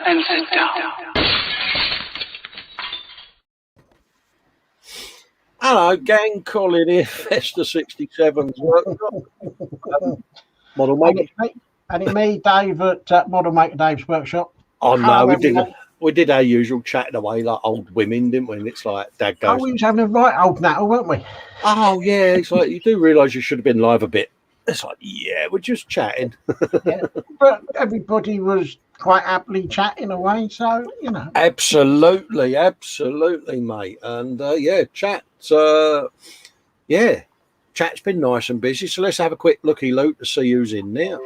and sit down. Hello, gang. Colin here, Festa 67's workshop. Model Maker. And it's me, Dave, at Model Maker Dave's workshop. Oh, Hello, no, we did our usual chatting away like old women, didn't we? And it's like, Dad goes... Oh, we was having a right old natter, weren't we? Oh, yeah. It's like, you do realise you should have been live a bit. It's like, yeah, we're just chatting. Yeah. But everybody was quite happily chatting away, so, you know. Absolutely, mate. And, chat's been nice and busy. So let's have a quick looky-look to see who's in there.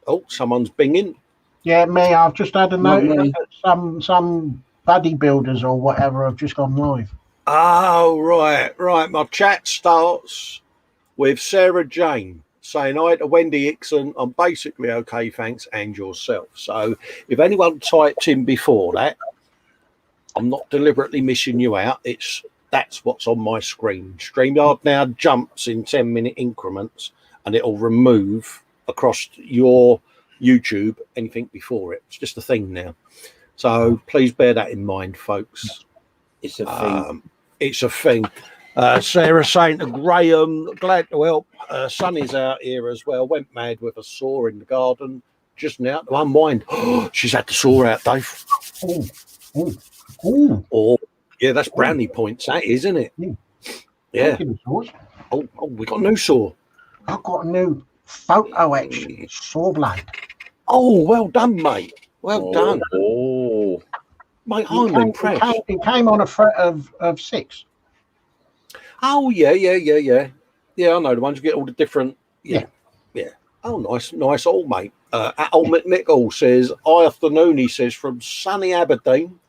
Oh, someone's binging. Yeah, me. I've just had a note that some bodybuilders or whatever have just gone live. Oh, right. My chat starts with Sarah Jane saying hi to Wendy Hickson. I'm basically okay, thanks, and yourself. So if anyone typed in before that, I'm not deliberately missing you out. That's what's on my screen. StreamYard now jumps in 10-minute increments, and it'll remove across your YouTube anything before it. It's just a thing now. So please bear that in mind, folks. It's a thing. It's a thing. Sarah saying to Graham, glad to help. Sonny's out here as well. Went mad with a saw in the garden just now to unwind. She's had the saw out, Dave. Oh, yeah, that's brownie points, that is, isn't it? Yeah. Oh, we got a new saw. I've got a new photo etched saw blade. Oh, well done, mate. Well done. Oh, mate, I'm impressed. It came on a fret of 6. Oh, yeah. Yeah, I know the ones you get all the different. Yeah. Oh, nice all, mate. Al McNichol says, afternoon, he says, from sunny Aberdeen,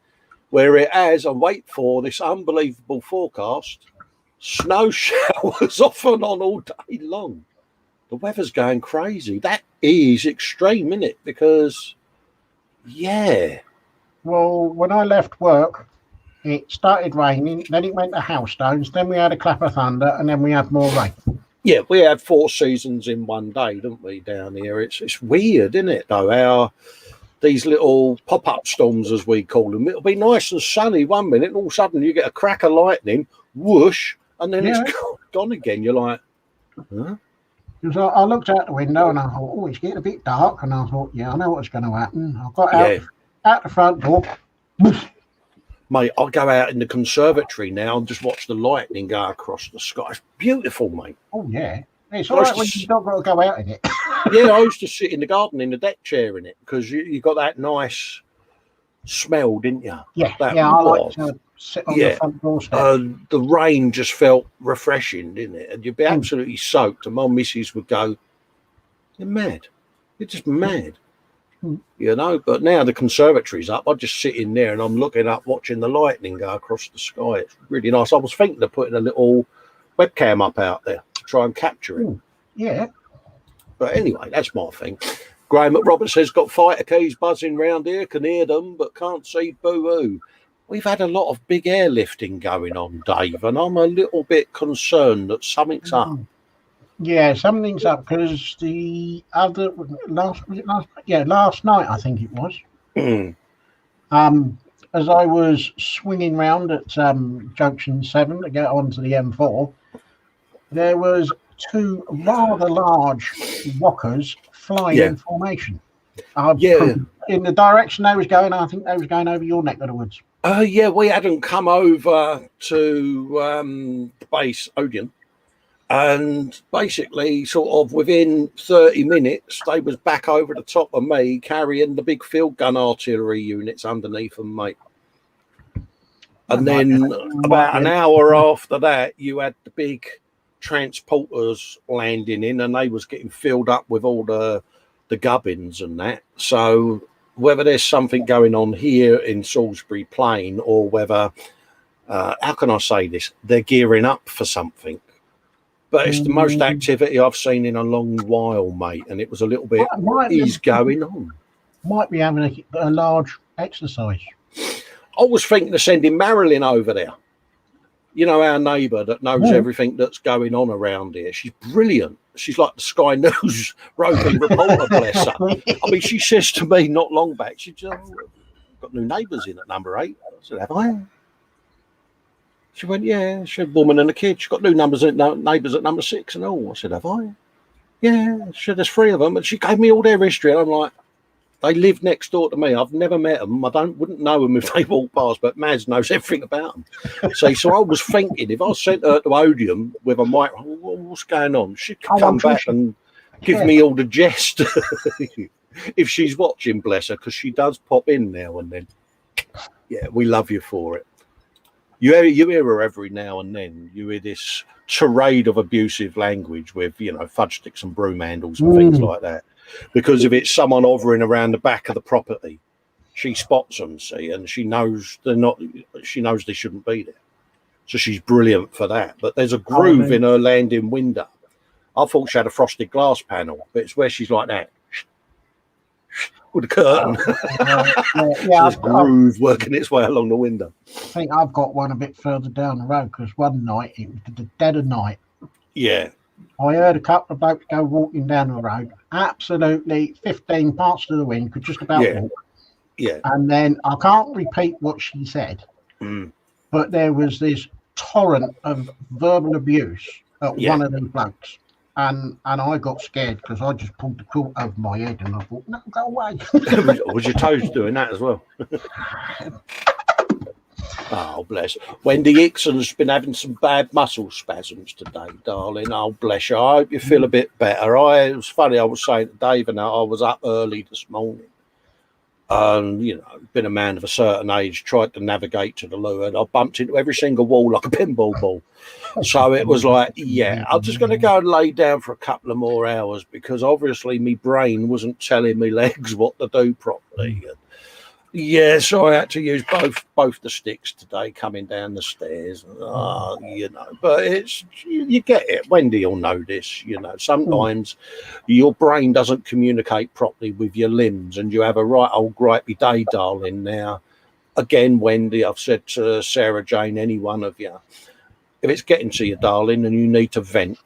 where it has, and wait for this unbelievable forecast, snow showers off and on all day long. The weather's going crazy. That is extreme, isn't it? Because, yeah. Well, when I left work, it started raining, then it went to hailstones, then we had a clap of thunder, and then we had more rain. Yeah, we had 4 seasons in one day, didn't we, down here? It's weird, isn't it, though, these little pop-up storms, as we call them. It'll be nice and sunny one minute, and all of a sudden you get a crack of lightning, whoosh, and then it's gone again. You're like, huh? Because I looked out the window and I thought, oh, it's getting a bit dark. And I thought, yeah, I know what's going to happen. I got out the front door. Mate, I'll go out in the conservatory now and just watch the lightning go across the sky. It's beautiful, mate. Oh, yeah. It's all right when you've not got to go out in it. Yeah, I used to sit in the garden in the deck chair in it because you got that nice smell, didn't you? Yeah, I like to sit on the front doorstep. The rain just felt refreshing, didn't it? And you'd be absolutely soaked. And my missus would go, you're mad. You're just mad. You know, but now the conservatory's up. I just sit in there and I'm looking up, watching the lightning go across the sky. It's really nice. I was thinking of putting a little webcam up out there to try and capture it. Yeah. But anyway, that's my thing. Graham McRoberts says, got fighter keys buzzing round here, can hear them, but can't see boo-hoo. We've had a lot of big airlifting going on, Dave, and I'm a little bit concerned that something's up. Yeah, something's up because the other last night I think it was. As I was swinging round at Junction 7 to get onto the M4, there was 2 rather large walkers flying in formation. In the direction they was going, I think they was going over your neck of the woods. We hadn't come over to base Odeon. And basically, sort of within 30 minutes, they was back over the top of me carrying the big field gun artillery units underneath them, mate. And then about an hour after that, you had the big transporters landing in, and they was getting filled up with all the gubbins and that. So whether there's something going on here in Salisbury Plain or whether, how can I say this, they're gearing up for something. But it's the most activity I've seen in a long while, mate. And it was a little bit, what is going on? Might be having a large exercise. I was thinking of sending Marilyn over there. You know, our neighbour that knows everything that's going on around here. She's brilliant. She's like the Sky News roving reporter, bless her. I mean, she says to me not long back, she said, got new neighbours in at number 8. I said, have I? She went, yeah. She had a woman and a kid. She got new neighbours at number 6 and all. I said, have I? Yeah. She said, there's 3 of them. And she gave me all their history. And I'm like, they live next door to me. I've never met them. Wouldn't know them if they walked past, but Maz knows everything about them. So I was thinking, if I sent her to Odeon with a mic, what's going on? She could come back and give me all the gist if she's watching, bless her, because she does pop in now and then. Yeah, we love you for it. You hear her every now and then. You hear this tirade of abusive language with, fudge sticks and broom handles and things like that. Because if it's someone hovering around the back of the property, she spots them, see, and she knows they're not. She knows they shouldn't be there, so she's brilliant for that. But there's a groove in her landing window. I thought she had a frosted glass panel, but it's where she's like that with a curtain. There's a groove working its way along the window. I think I've got one a bit further down the road because one night it was the dead of night. Yeah. I heard a couple of blokes go walking down the road, absolutely 15 parts to the wind, could just about walk. Yeah. And then I can't repeat what she said, but there was this torrent of verbal abuse at one of them blokes. And I got scared because I just pulled the quilt over my head and I thought, no, go away. Was your toes doing that as well? Oh, bless. Wendy Hickson's been having some bad muscle spasms today, darling. Oh, bless you. I hope you feel a bit better. It was funny, I was saying to Dave and I was up early this morning. And, been a man of a certain age, tried to navigate to the loo, and I bumped into every single wall like a pinball ball. So it was like, I'm just going to go and lay down for a couple of more hours because obviously my brain wasn't telling me legs what to do properly. So I had to use both the sticks today coming down the stairs. But it's you get it. Wendy will know this. Sometimes your brain doesn't communicate properly with your limbs, and you have a right old gripey day, darling. Now, again, Wendy, I've said to Sarah Jane, any one of you, if it's getting to you, darling, and you need to vent,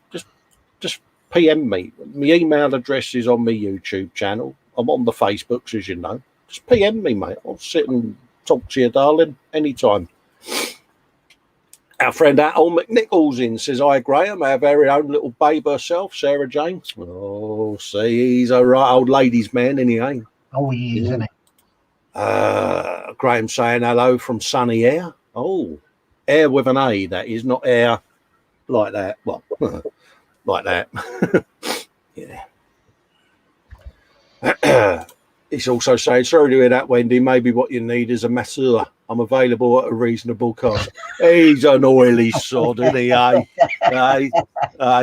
just PM me. My email address is on my YouTube channel. I'm on the Facebooks, as you know. Just PM me, mate. I'll sit and talk to you, darling, anytime. Our friend Al McNichols in says, hi, Graham, our very own little babe herself, Sarah Jane. Oh, see, he's a right old ladies' man, isn't he, eh? Oh, he is, isn't he? Graham saying hello from sunny Air. Oh, Air with an A, that is, not air like that. Well, like that. Yeah. He's also saying, sorry to hear that, Wendy. Maybe what you need is a masseur. I'm available at a reasonable cost. He's an oily sod, isn't he?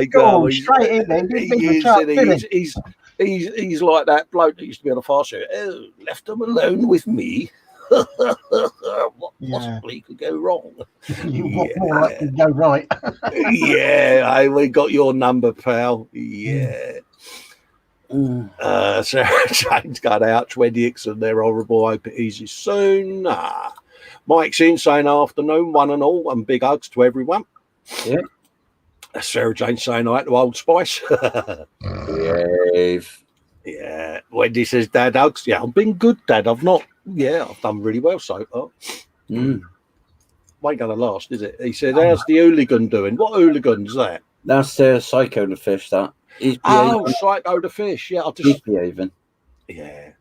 Go straight in there. He's like that bloke that used to be on a fast show. Oh, left him alone with me. What possibly could go wrong? What more like could go right? We got your number, pal. Yeah. Sarah Jane's got out. Wendy Hickson, they're horrible. Hope it eases soon. Mike's in saying afternoon, one and all, and big hugs to everyone. Yeah. Sarah Jane saying hi to Old Spice. Yeah. Wendy says, Dad hugs. Yeah, I've been good, Dad. I've done really well so far. Ain't gonna last, is it? He said, how's the hooligan doing? What hooligan's that? That's Psycho the Fish, that. Psycho the Fish. Yeah, He's behaving. Yeah.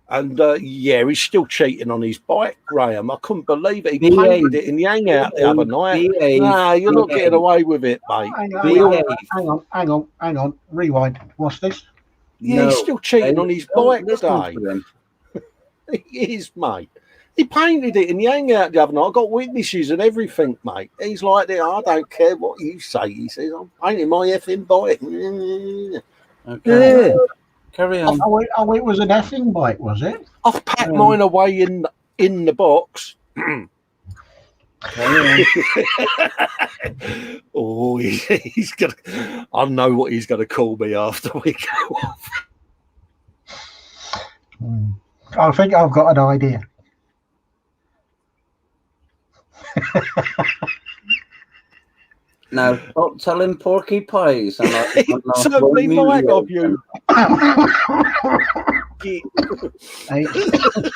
And he's still cheating on his bike, Graham. I couldn't believe it. He painted it in the hangout the other night. Nah, you're not getting away with it, mate. Hang on. Rewind. What's this? Yeah, he's still cheating on his bike, Dave. He is, mate. He painted it in the hangout the other night. I got witnesses and everything, mate. He's like, I don't care what you say. He says, I'm painting my effing bike. Okay. Yeah. Carry on. Oh, it was an effing bike, was it? I've packed mine away in the box. Oh, he's gonna. I know what he's gonna call me after we go off. I think I've got an idea. Now, stop telling porcupines. It's certainly like of you. It's going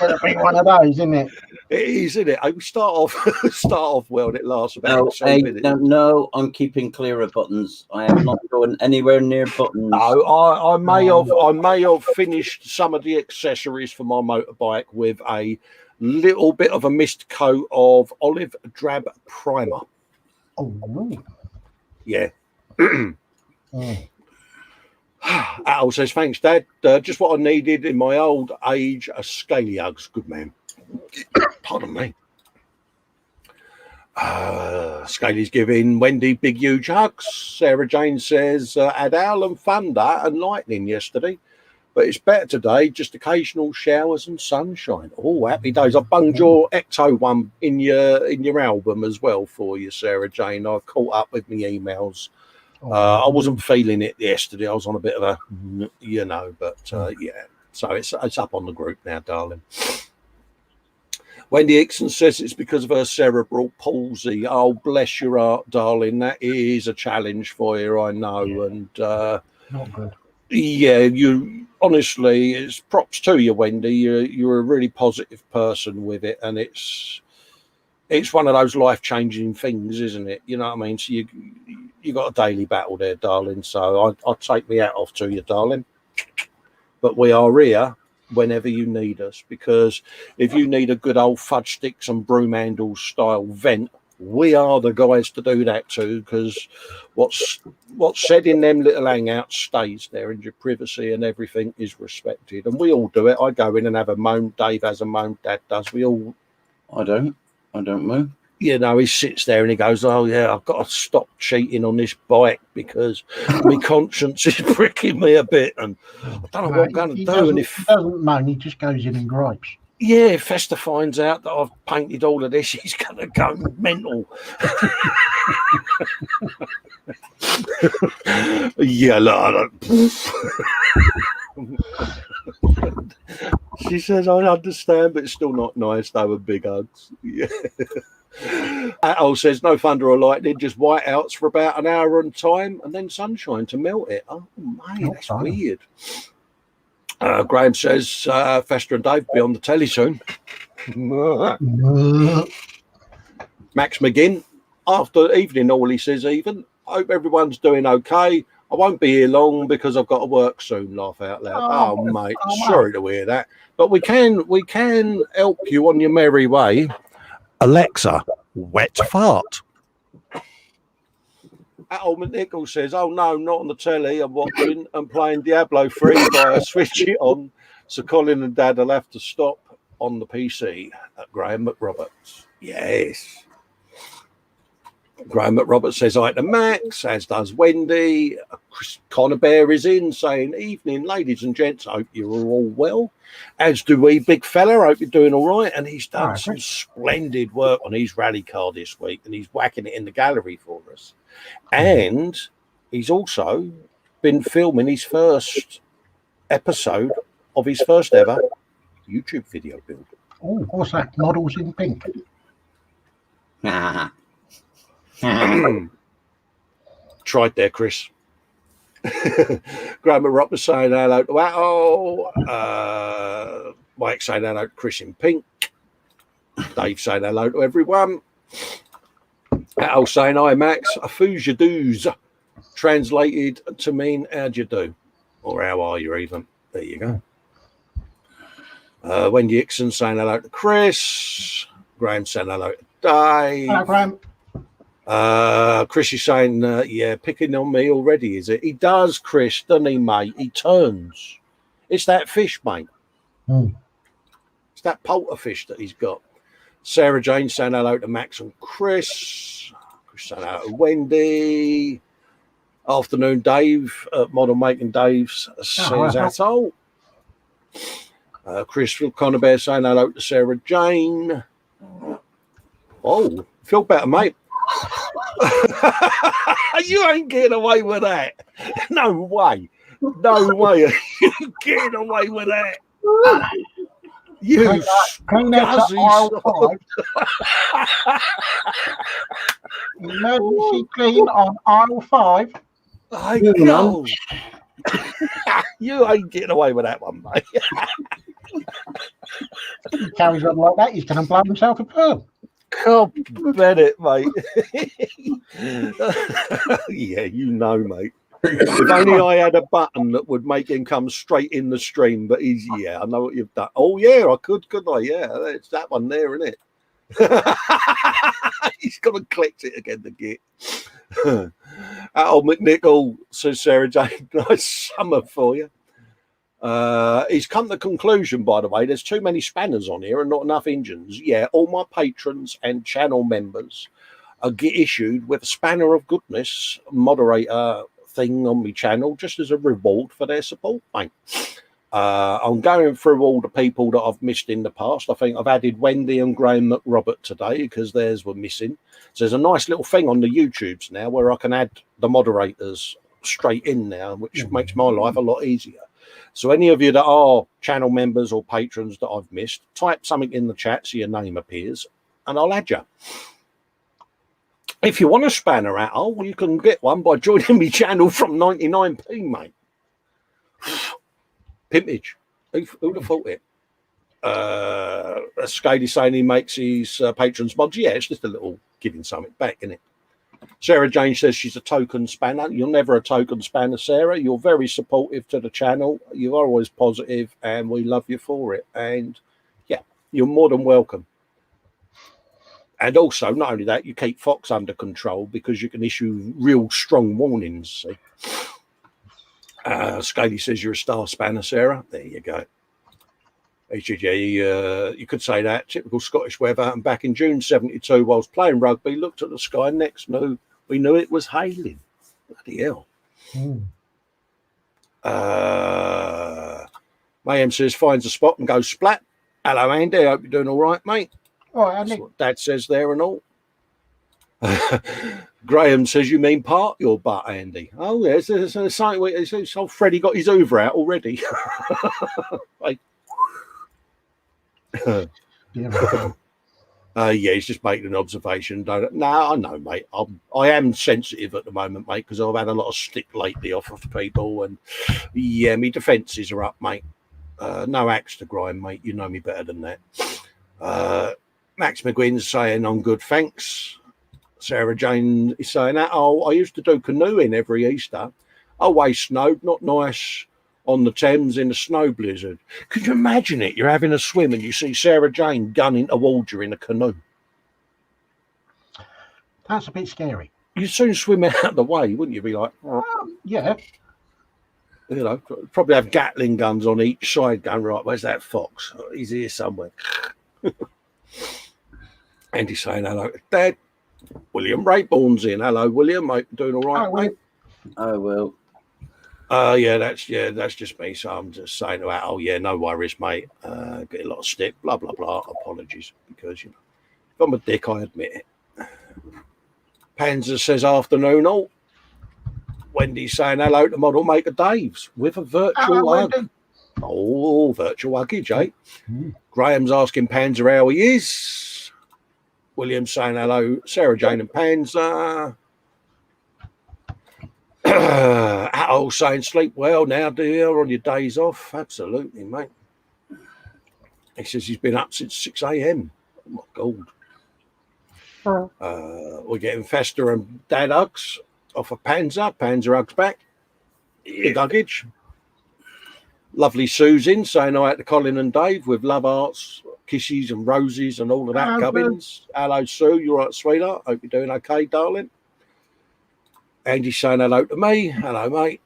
to be one of those, isn't it? It is, isn't it? I start off well, and it lasts about 2 minutes. No, I'm keeping clear of buttons. I am not going anywhere near buttons. No, I may have finished some of the accessories for my motorbike with a little bit of a mist coat of olive drab primer. Oh, yeah. Al says, thanks, Dad. Just what I needed in my old age, a scaly hugs. Good man. Pardon me. Scaly's giving Wendy big, huge hugs. Sarah Jane says, had Al and thunder and lightning yesterday, but it's better today, just occasional showers and sunshine. Oh, happy days. I bunged your Ecto one in your album as well for you, Sarah Jane. I caught up with my emails. I wasn't feeling it yesterday. I was on a bit of a, but yeah. So it's up on the group now, darling. Wendy Hickson says it's because of her cerebral palsy. Oh, bless your heart, darling. That is a challenge for you, I know. Yeah. And not good. Yeah, you honestly, it's props to you, Wendy. You're a really positive person with it, and it's one of those life-changing things, isn't it? You know what I mean? So you got a daily battle there, darling. So I'll take me hat off to you, darling. But we are here whenever you need us, because if you need a good old fudge sticks and broom handles style vent, we are the guys to do that too, because what's said in them little hangouts stays there, and your privacy and everything is respected. And we all do it. I go in and have a moan. Dave has a moan. Dad does. We all. I don't moan. You know, he sits there and he goes, oh, yeah, I've got to stop cheating on this bike because my conscience is pricking me a bit. And I don't know what I'm going to do. And if he doesn't moan, he just goes in and gripes. Yeah, if Festa finds out that I've painted all of this, he's going to go mental. Yeah, no, she says, I understand, but it's still not nice though with big hugs. Yeah. Atul says, no thunder or lightning, just whiteouts for about an hour on time and then sunshine to melt it. Oh, mate, that's weird. Graham says, Festa and Dave be on the telly soon. Max McGinn, after evening all, he says, even. Hope everyone's doing okay. I won't be here long because I've got to work soon. Laugh out loud. Oh mate, sorry to hear that. But we can help you on your merry way. Alexa, wet fart. Alan Nichols says, oh no, not on the telly. I'm watching and playing Diablo 3 via switch it on. So Colin and Dad will have to stop on the PC. Graham McRoberts. Yes. Graham McRoberts says hi to Max, as does Wendy. Connor Bear is in saying, evening, ladies and gents. I hope you're all well. As do we, big fella. I hope you're doing all right. And he's done some splendid work on his rally car this week, and he's whacking it in the gallery for us. And he's also been filming his first episode of his first ever YouTube video build. Oh, what's that? Models in pink. Tried there, Chris. Grandma Rock was saying hello to Atul. Mike saying hello to Chris in pink. Dave saying hello to everyone. Atul saying hi, Max. A foos you do's. Translated to mean how'd you do? Or how are you even? There you go. Wendy Hickson saying hello to Chris. Graham saying hello to Dave. Hello, Graham. Chris is saying, yeah, picking on me already, is it? He does, Chris, doesn't he, mate? He turns. It's that fish, mate. It's that polterfish that he's got. Sarah Jane saying hello to Max and Chris. Chris saying hello to Wendy. Afternoon, Dave. Model Making Dave says Atul. Chris Connor Bear saying hello to Sarah Jane. Oh, feel better, mate. You ain't getting away with that. No way. No way are you getting away with that. You Clean out scuzzy aisle 5. Emergency clean on aisle 5. I Moving go. You ain't getting away with that one, mate. If he carries on like that, he's going to blow himself a pearl. God, Bennett, mate. Yeah, you know, mate. If only I had a button that would make him come straight in the stream, but he's, yeah, I know what you've done. Oh, yeah, I couldn't I? Yeah, it's that one there, isn't it? He's got to click it again to get. Al McNichol, says Sarah Jane, nice summer for you. He's come to the conclusion, by the way, there's too many spanners on here and not enough engines. Yeah, all my patrons and channel members get issued with a spanner of goodness moderator thing on my channel just as a reward for their support, mate. I'm going through all the people that I've missed in the past. I think I've added Wendy and Graham McRobert today because theirs were missing. So there's a nice little thing on the YouTubes now where I can add the moderators straight in now, which makes my life a lot easier. So any of you that are channel members or patrons that I've missed, type something in the chat so your name appears and I'll add you. If you want a spanner at all, you can get one by joining my channel from 99p, mate. Pimpage. Who'd have thought it? Scady saying he makes his patrons mods. Yeah, it's just a little giving something back, isn't it? Sarah Jane says she's a token spanner. You're never a token spanner, Sarah. You're very supportive to the channel. You're always positive, and we love you for it. And yeah, you're more than welcome. And also, not only that, you keep Fox under control because you can issue real strong warnings. See? Scaley says you're a star spanner, Sarah. There you go. HGG, you could say that. Typical Scottish weather. And back in June 72, whilst playing rugby, looked at the sky next. We knew it was hailing. Bloody hell. Mayhem says finds a spot and goes splat. Hello, Andy. I hope you're doing all right, mate. That's what Dad says there and all. Graham says you mean part your butt, Andy. Oh, yes. There's something. So Freddie got his Hoover out already. Like, yeah, he's just making an observation. No, I know, mate. I am sensitive at the moment, mate, because I've had a lot of stick lately off of people, and yeah, my defences are up, mate. No axe to grind, mate. You know me better than that. Max McGuinn's saying I'm good, thanks. Sarah Jane is saying that. Oh, I used to do canoeing every Easter. Always snowed, not nice on the Thames in a snow blizzard. Could you imagine it? You're having a swim and you see Sarah Jane gunning towards you in a canoe. That's a bit scary. You'd soon swim out of the way, wouldn't you? Be like, yeah. You know, probably have Gatling guns on each side going, right, where's that fox? Oh, he's here somewhere. Andy's saying hello, Dad. William Rayborn's in. Hello, William. Mate, doing all right, mate? I will. Yeah, that's just me. So I'm just saying about, oh yeah, no worries, mate. Get a lot of stick, blah blah blah. Apologies, because you know, if I'm a dick, I admit it. Panzer says afternoon all. Wendy's saying hello to Model Maker Dave's with a virtual hug. Oh, virtual huggage, eh? Graham's asking Panzer how he is. William's saying hello, Sarah Jane and Panzer. Al saying sleep well now, dear, on your days off. Absolutely, mate. He says he's been up since 6 a.m. Oh, my God. We're getting Festa and Dad hugs off of Panzer. Panzer hugs back. Big huggage. Lovely Susan saying hi to Colin and Dave with love hearts, kisses and roses and all of that gubbins. Hello, Sue. You all right, sweetheart? Hope you're doing okay, darling. Andy's saying hello to me. Hello, mate.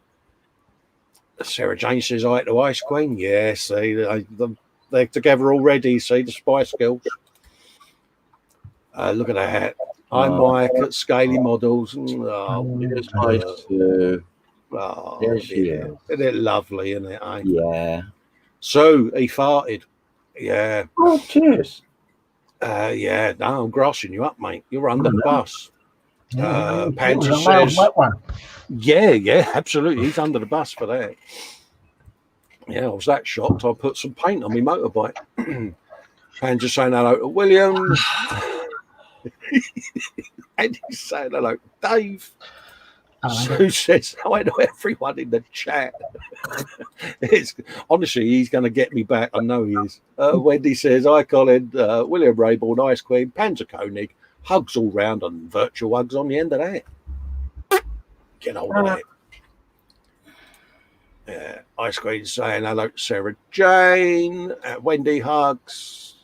Sarah Jane says hi to Ice Queen. Yeah, see, they're together already. See, the Spice Girls. Look at that. I'm Mike at Scaly Models. Oh, it's nice too. Oh, there she is. Isn't it lovely, isn't it? Eh? Yeah. So he farted. Yeah. Oh, cheers. Yeah. No, I'm grassing you up, mate. You're under the bus. Panzer says, yeah, absolutely. He's under the bus for that. Yeah, I was that shocked. I put some paint on my motorbike. And just saying hello to William. And he's saying hello to Dave. Sue says hi to everyone in the chat. Honestly, he's going to get me back. I know he is. Wendy says, hi, Colin. William Rayborn, Ice Queen, Panzer Koenig, hugs all round and virtual hugs on the end of that. Get on with it. Ice Queen saying hello to Sarah Jane. Wendy hugs.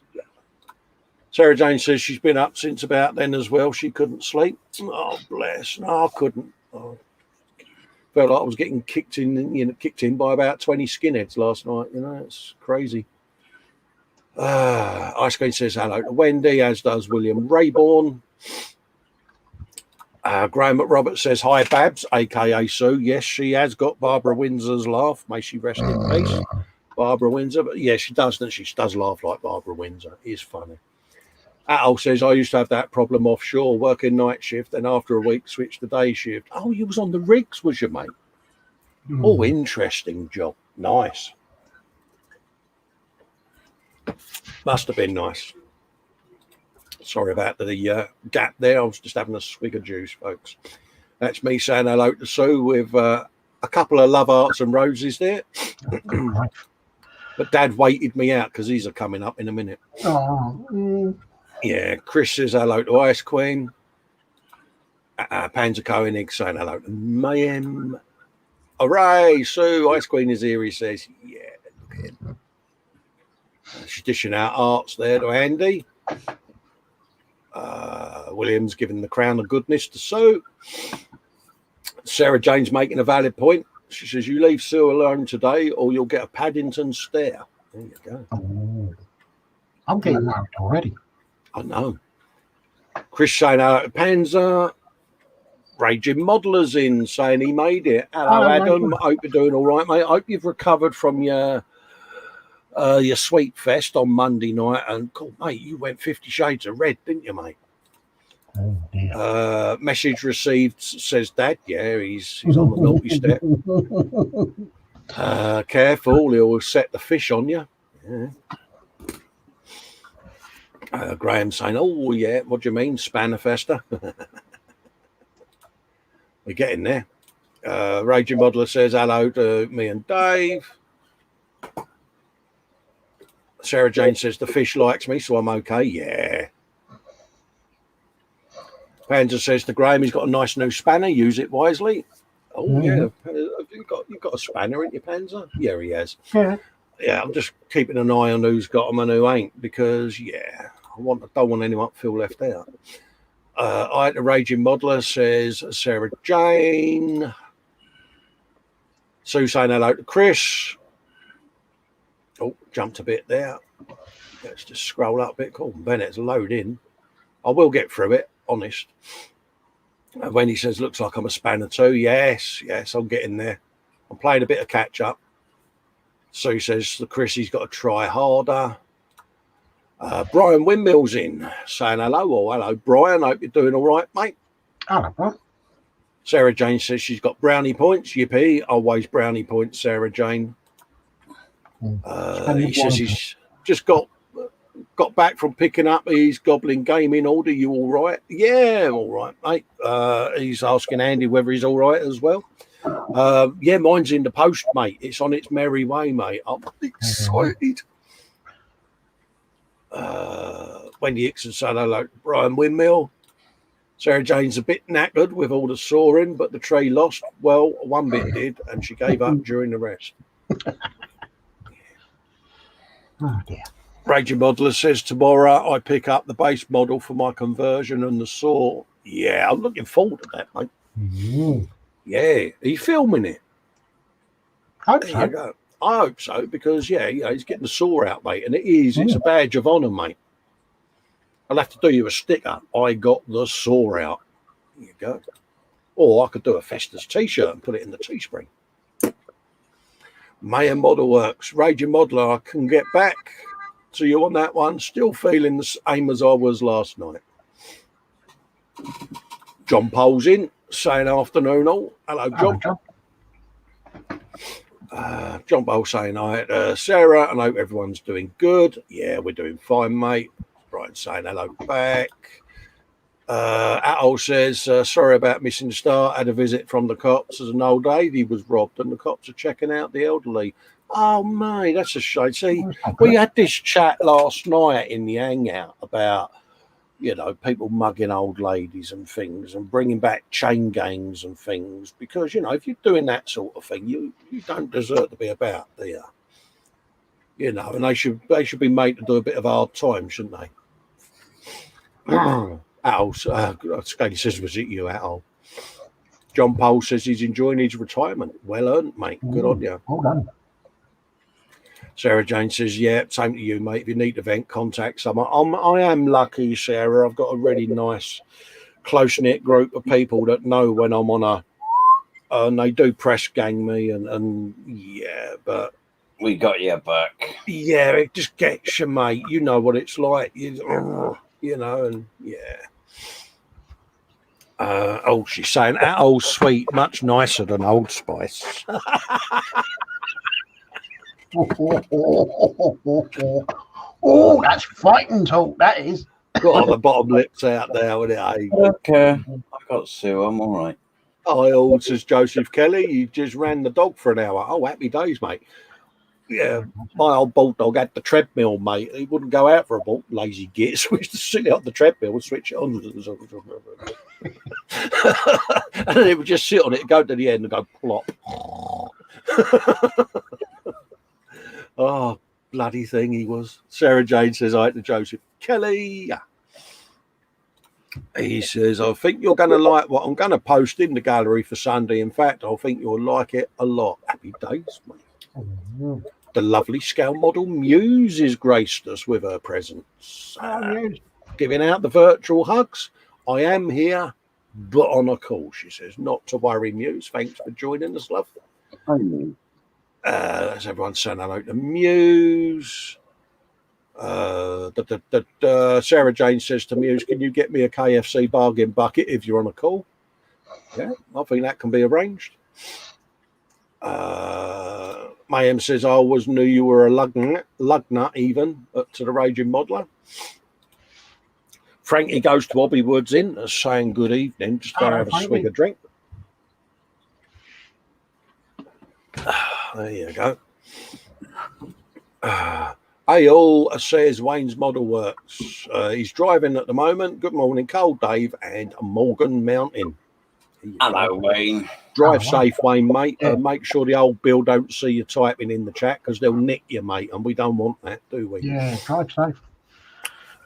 Sarah Jane says she's been up since about then as well. She couldn't sleep. Oh, bless. No, I couldn't. Oh. Felt like I was getting kicked in by about 20 skinheads last night. It's crazy. Ice Queen says hello to Wendy, as does William Rayborn. Graham McRoberts says hi, Babs, aka Sue. Yes, she has got Barbara Windsor's laugh. May she rest in peace, Barbara Windsor. But yeah, she does, doesn't she? She does laugh like Barbara Windsor. It is funny. Atol says, I used to have that problem offshore, working night shift, and after a week switched to day shift. Oh, you was on the rigs, was you, mate? Oh, interesting job. Nice. Must have been nice. Sorry about the gap there. I was just having a swig of juice, folks. That's me saying hello to Sue with a couple of love hearts and roses there. But Dad waited me out because these are coming up in a minute. Yeah, Chris says hello to Ice Queen. Panzer Koenig saying hello to Mayhem. Hooray, Sue. Ice Queen is here, he says. Yeah, look at him. She's dishing out arts there to Andy. William's giving the crown of goodness to Sue. Sarah Jane's making a valid point. She says, you leave Sue alone today or you'll get a Paddington stare. There you go. Oh, I'm getting married already. I know. Chris saying hello to Panzer. Raging Modeller's in saying he made it. Hello, Adam. I hope you're doing all right, mate. I hope you've recovered from your sweet fest on Monday night. And cool, mate, you went 50 Shades of Red, didn't you, mate? Oh, dear. Message received, says Dad. Yeah, he's on the naughty step. Careful, he'll set the fish on you. Yeah. Graham saying, oh, yeah, what do you mean, Spanner Festa? We're getting there. Raging Modeler says hello to me and Dave. Sarah Jane says the fish likes me, so I'm okay. Yeah. Panzer says to Graham, he's got a nice new spanner. Use it wisely. Oh, yeah. You've got a spanner, ain't you, Panzer? Yeah, he has. Yeah, I'm just keeping an eye on who's got them and who ain't because, yeah, I don't want anyone to feel left out. I the Raging Modeler says Sarah Jane. Sue saying hello to Chris. Oh, jumped a bit there. Let's just scroll up a bit. Cool. Bennett's load in. I will get through it, honest. When he says, looks like I'm a spanner too. Yes, I'm getting there. I'm playing a bit of catch up. Sue says the Chrissy's got to try harder. Brian Windmill's in saying hello. Oh, hello, Brian. Hope you're doing all right, mate. Hello, bro. Sarah Jane says she's got brownie points. Yippee. Always brownie points, Sarah Jane. He says he's just got back from picking up his Goblin gaming order. You all right? Yeah, I'm all right, mate. He's asking Andy whether he's all right as well. Yeah, mine's in the post, mate. It's on its merry way, mate. I'm excited. Wendy Hickson said hello to Brian Windmill. Sarah Jane's a bit knackered with all the soaring, but the tree lost. Well, one bit did, and she gave up during the rest. Oh, dear. Raging Modeler says tomorrow I pick up the base model for my conversion and the saw. Yeah, I'm looking forward to that, mate. Yeah, are you filming it? Hope so. I hope so because he's getting the saw out, mate, and it's a badge of honour, mate. I'll have to do you a sticker. I got the saw out. There you go. Or I could do a Festus t-shirt and put it in the Teespring. Mayor Model Works. Raging Modeler, I can get back to you on that one. Still feeling the same as I was last night. John Pole's in, saying afternoon all. Hello, John. John Bowl saying hi to Sarah, and I hope everyone's doing good. Yeah, we're doing fine, mate. Brian saying hello back. Atol says, sorry about missing the start. Had a visit from the cops as an old lady was robbed, and the cops are checking out the elderly. Oh, mate, that's a shame. See, we had this chat last night in the hangout about, you know, people mugging old ladies and things and bringing back chain gangs and things, because, you know, if you're doing that sort of thing, you don't deserve to be about, do you? You know, and they should be made to do a bit of hard time, shouldn't they? Atol, Scaly says, was it you, Atol? John Pole says he's enjoying his retirement. Well earned, mate. Good on you. Well done. Sarah Jane says, yeah, same to you, mate. If you need to vent, contact someone. I am lucky, Sarah. I've got a really nice, close-knit group of people that know when I'm on and they do press gang me, and yeah, but... We got your back. Yeah, it just gets you, mate. You know what it's like. You know, and yeah. She's saying, Old Sweet, much nicer than Old Spice. Oh, that's frightening talk, that is. Got the bottom lips out there with it, eh? Okay, I got Sue. I'm all right. Hi, old, says Joseph Kelly. You just ran the dog for an hour. Oh, happy days, mate. Yeah, my old bulldog had the treadmill, mate. He wouldn't go out for a walk, lazy gits. We used to sit on the treadmill and switch it on. And then it would just sit on it, go to the end and go plop. Oh, bloody thing he was. Sarah Jane says hi to Joseph Kelly. He says, I think you're going to like what I'm going to post in the gallery for Sunday. In fact, I think you'll like it a lot. Happy days, mate. The lovely scale model Muse is graced us with her presence. Giving out the virtual hugs. I am here, but on a call, she says. Not to worry, Muse. Thanks for joining us, love. That's everyone saying hello to Muse. Sarah Jane says to Muse, can you get me a KFC bargain bucket if you're on a call? Yeah, I think that can be arranged. Mayhem says, I always knew you were a lug nut even to the Raging Modeler. Frankie goes to Bobby Woods in saying good evening, just go have a swig of drink. There you go. Hey all, says Wayne's Model Works. He's driving at the moment. Good morning, Colin Dave and Morgan Mountain. Hello, Wayne. Drive safe, Wayne, mate. Make sure the old Bill don't see you typing in the chat because they'll nick you, mate, and we don't want that, do we? Yeah, drive safe.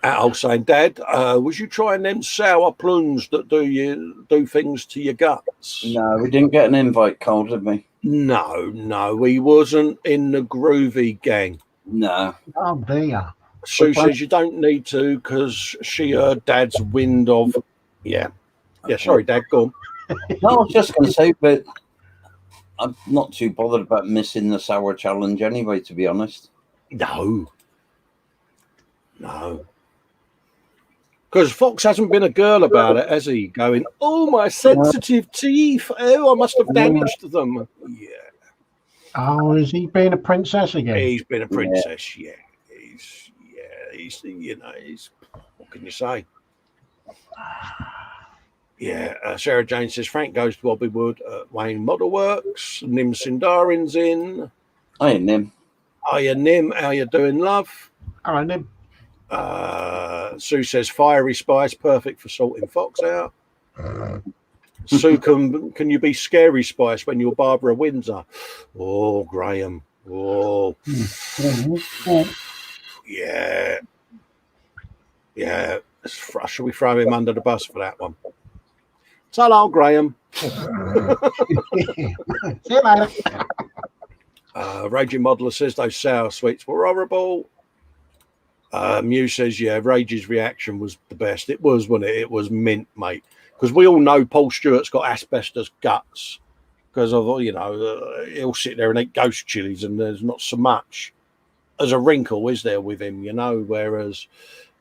Atol saying, Dad, was you trying them sour plums that do things to your guts? No, we didn't get an invite, Cole, did we? No, he wasn't in the groovy gang. No. Oh dear. Sue says you don't need to because she heard Dad's wind of. Yeah, sorry, Dad, go on. No, I was just going to say, but I'm not too bothered about missing the sour challenge anyway, to be honest. No. Because Fox hasn't been a girl about it, has he? Going, oh, my sensitive teeth. Oh, I must have damaged them. Yeah. Oh, is he being a princess again? He's been a princess, yeah. He's what can you say? Yeah, Sarah Jane says, Frank goes to Bobby Wood at Wayne Model Works. Nim Sindarin's in. Hiya, Nim. Hiya, Nim. How you doing, love? Hello, Nim. Sue says, fiery spice, perfect for sorting Fox out. Sue, can you be scary spice when you're Barbara Windsor? Oh, Graham. Oh. Yeah. Shall we throw him under the bus for that one? Hello, Graham. See you later. Raging Modeler says those sour sweets were horrible. Muse says, yeah, Rage's reaction was the best. It was, wasn't it? It was mint, mate. Because we all know Paul Stewart's got asbestos guts. Because of, he'll sit there and eat ghost chilies and there's not so much as a wrinkle, is there, with him, Whereas,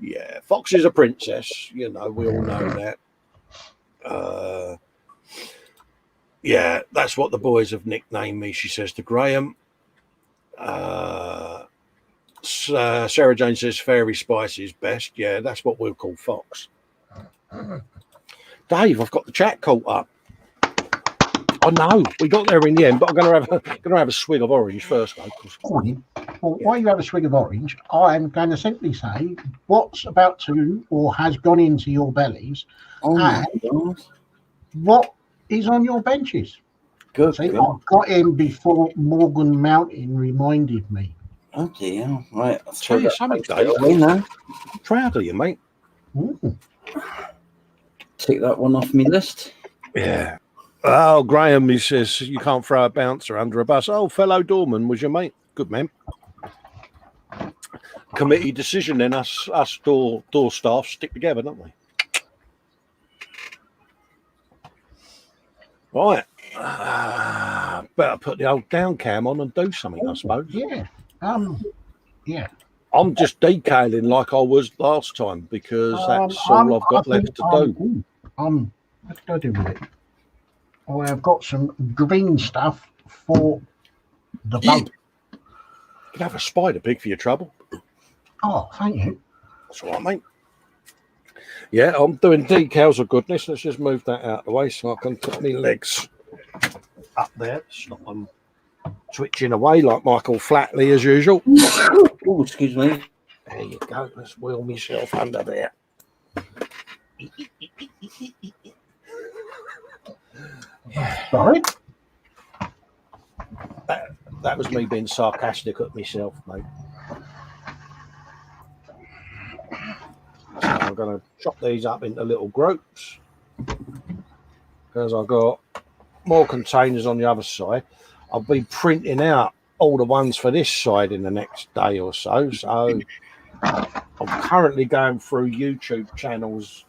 yeah, Fox is a princess, we all know that. Yeah, that's what the boys have nicknamed me, she says to Graham. Sarah Jane says fairy spice is best. Yeah, that's what we'll call fox. Dave, I've got the chat caught up. I know we got there in the end, but I'm going to have a swig of orange first, though. Colin, well, while you have a swig of orange, I am going to simply say what's about to or has gone into your bellies, my and God. what is on your benches. Good. See, Good. I got in before Morgan Mountain reminded me. Oh dear. Right. I'll Tell throw you that something, away Dave. now. I'm proud of you, mate. Ooh. Take that one off my list. Yeah. Oh, Graham, he says you can't throw a bouncer under a bus. Oh, fellow doorman was your mate. Good man. Committee decision then. Us door staff stick together, don't we? Right. Better put the old down cam on and do something, I suppose. Yeah. Yeah. I'm just detailing like I was last time because that's all I've got left to do. What did I do with it? Oh, I've got some green stuff for the boat. You can have a spider pig for your trouble. Oh, thank you. That's all right, mate. Yeah, I'm doing decals of goodness. Let's just move that out of the way so I can put my legs up there. Stop them twitching away like Michael Flatley as usual. Oh, excuse me. There you go. Let's wheel myself under there. Sorry? That was me being sarcastic at myself, mate. So I'm going to chop these up into little groups because I've got more containers on the other side. I'll be printing out all the ones for this side in the next day or so. So I'm currently going through YouTube channels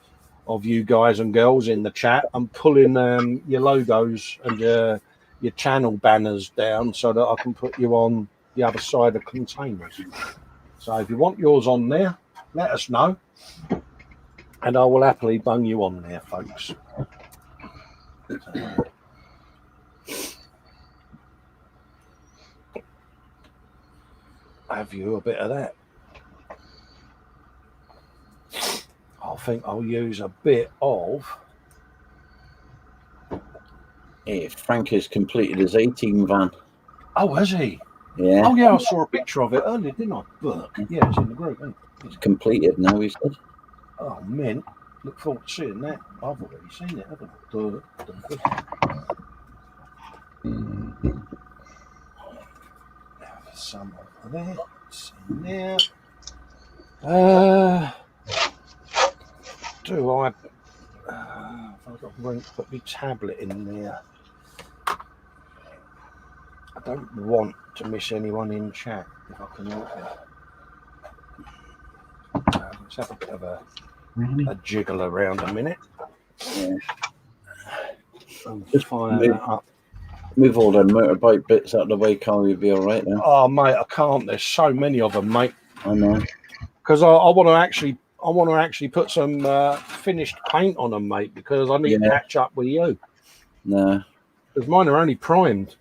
of you guys and girls in the chat and pulling your logos and your channel banners down so that I can put you on the other side of containers. So if you want yours on there, let us know and I will happily bung you on there, folks. Have you a bit of that? I think I'll use a bit of. Hey, Frank has completed his 18 van. Oh, has he? Yeah. Oh, yeah, I saw a picture of it earlier, didn't I? Look, yeah, it's in the group. Isn't it? It's completed now, he said. Oh, man. Look forward to seeing that. I've already seen it, haven't I? There's some over there. In there. Do I? I've got room to put my tablet in there. I don't want to miss anyone in chat if I can help it. Let's have a bit of a jiggle around a minute. Yeah. Just fire that up. Move all the motorbike bits out of the way, Carl. You'll be all right now. Oh, mate, I can't. There's so many of them, mate. I know. Because I want to actually put some finished paint on them, mate. Because I need to catch up with you. No. Because mine are only primed.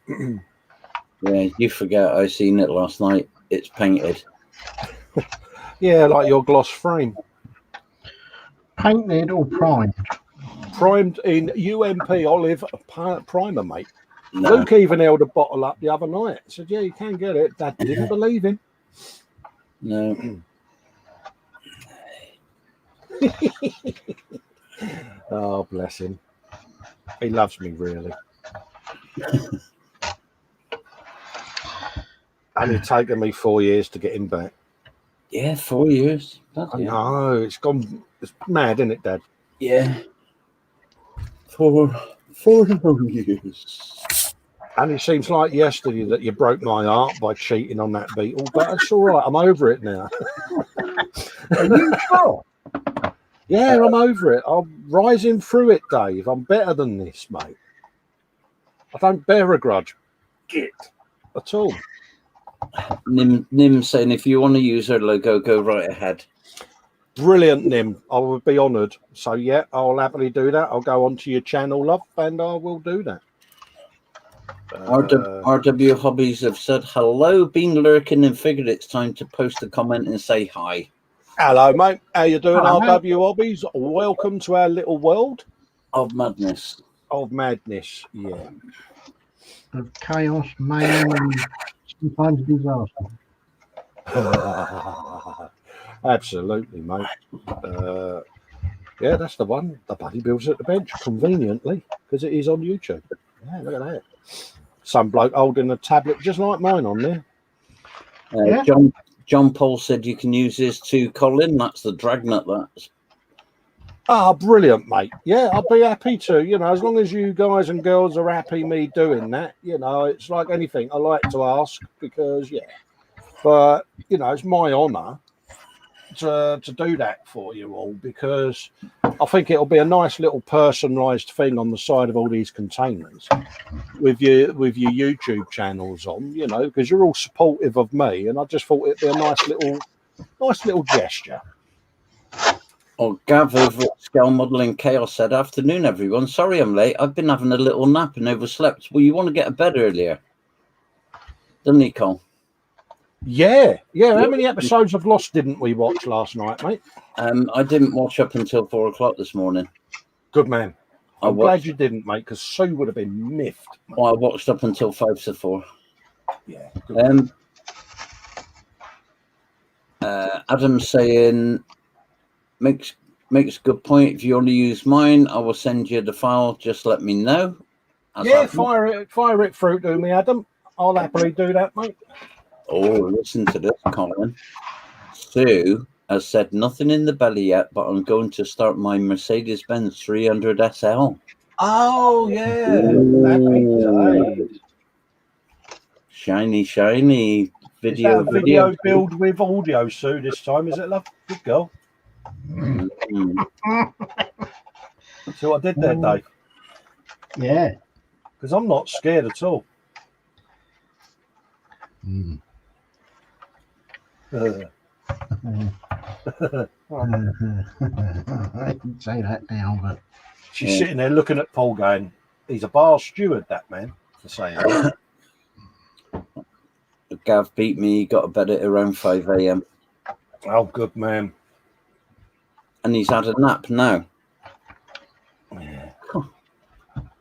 Yeah, you forget. I seen it last night. It's painted. Yeah, like your gloss frame. Painted or primed? Primed in UMP olive primer, mate. No. Luke even held a bottle up the other night. Said, yeah, you can get it. Dad didn't believe him. No. Oh, bless him. He loves me, really. And it's taken me 4 years to get him back. Yeah, 4 years. I know. It's gone. It's mad, isn't it, Dad? Yeah. 4 years. And it seems like yesterday that you broke my heart by cheating on that beetle, but it's all right. I'm over it now. Are you sure? Yeah, I'm over it. I'm rising through it, Dave. I'm better than this, mate. I don't bear a grudge. Git at all. Nim saying if you want to use her logo, go right ahead. Brilliant, Nim. I would be honoured. So, yeah, I'll happily do that. I'll go onto your channel, love, and I will do that. RW Hobbies have said hello, been lurking and figured it's time to post a comment and say hi. Hello, mate. How you doing, Hello, mate. RW Hobbies? Welcome to our little world Of madness. of madness. Yeah. Of chaos, mayhem, and sometimes disaster. Absolutely, mate. Yeah, that's the one. The Buddy Builds at the Bench, conveniently, because it is on YouTube. Yeah, look at that. Some bloke holding a tablet just like mine on there. Yeah. John Paul said you can use this too, Colin. That's the Dragnet. That's Ah, brilliant, mate. Yeah, I'd be happy to. You know, as long as you guys and girls are happy me doing that, you know, it's like anything. I like to ask because, yeah. But, you know, it's my honour to do that for you all because I think it'll be a nice little personalised thing on the side of all these containers with your YouTube channels on, you know, because you're all supportive of me, and I just thought it'd be a nice little gesture. Oh, Gav over at Scale Modelling Chaos said, afternoon, everyone. Sorry I'm late. I've been having a little nap and overslept. Well, you want to get to bed earlier, doesn't he, Cole? Yeah. How many episodes of Lost didn't we watch last night, mate? I didn't watch up until 4 o'clock this morning. Good man. I'm watched- glad you didn't, mate, because Sue would have been miffed. Well, I watched up until 5 to 4. Yeah. Adam's saying, makes a good point. If you only use mine, I will send you the file. Just let me know. Yeah, fire it through to me, Adam. I'll happily do that, mate. Oh, listen to this, Colin. Sue has said nothing in the belly yet, but I'm going to start my Mercedes-Benz 300 SL. Oh, yeah. Happy days. Shiny. Video build with audio, Sue, this time, is it, love? Good girl. See what I did there, Dave? Yeah. Because I'm not scared at all. I didn't say that now, but She's sitting there looking at Paul going, he's a bar steward, that man, for saying that. Gav beat me. He got to bed at around 5 a.m. Oh, good man. And he's had a nap now. Yeah.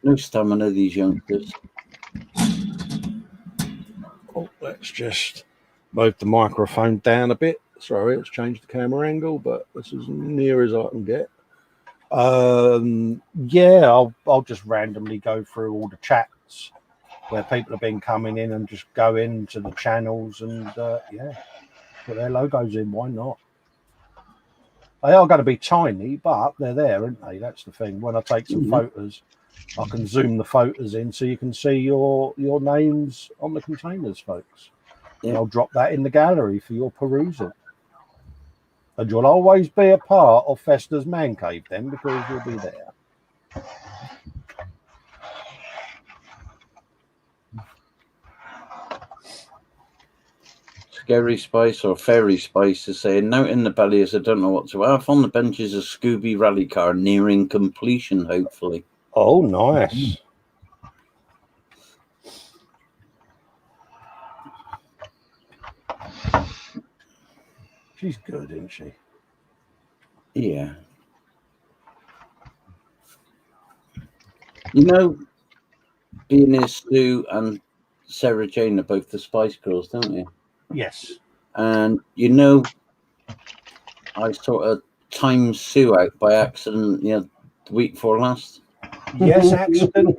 No stamina, these youngsters. Oh, let's just move the microphone down a bit. Sorry, let's change the camera angle, but this is as near as I can get. Yeah, I'll just randomly go through all the chats where people have been coming in and just go into the channels and put their logos in. Why not? They are going to be tiny, but they're there, aren't they? That's the thing. When I take some photos, I can zoom the photos in so you can see your names on the containers, folks. Yeah. And I'll drop that in the gallery for your perusal. And you'll always be a part of Festa's Man Cave then, because you'll be there. Scary Spice or Fairy Spice is saying, now in the belly as I don't know what to have. On the bench is a Scooby rally car nearing completion, hopefully. Oh, nice. She's good, isn't she? Yeah. You know, being as Sue and Sarah Jane are both the Spice Girls, don't you? Yes. And you know, I sort of timed Sue out by accident, the week before last. Yes,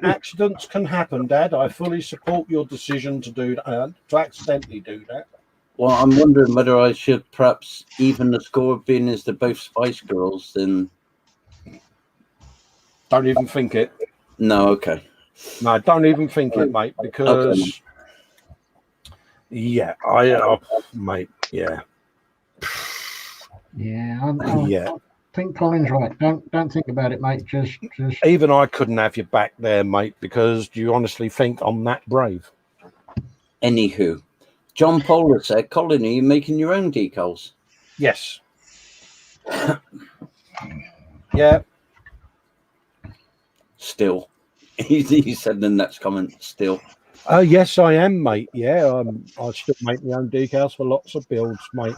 accidents can happen, Dad. I fully support your decision to do that, to accidentally do that. Well, I'm wondering whether I should perhaps even the score, being as they're both Spice Girls. Then don't even think it. No, okay. No, don't even think it, mate. Because okay. Yeah, mate. Yeah. I think Colin's right. Don't think about it, mate. Just. Even I couldn't have you back there, mate. Because do you honestly think I'm that brave? Anywho, John Polar said, Colin, are you making your own decals? Yes. Yeah. Still. He said in the next comment, still. Yes, I am, mate. Yeah, I still make my own decals for lots of builds, mate.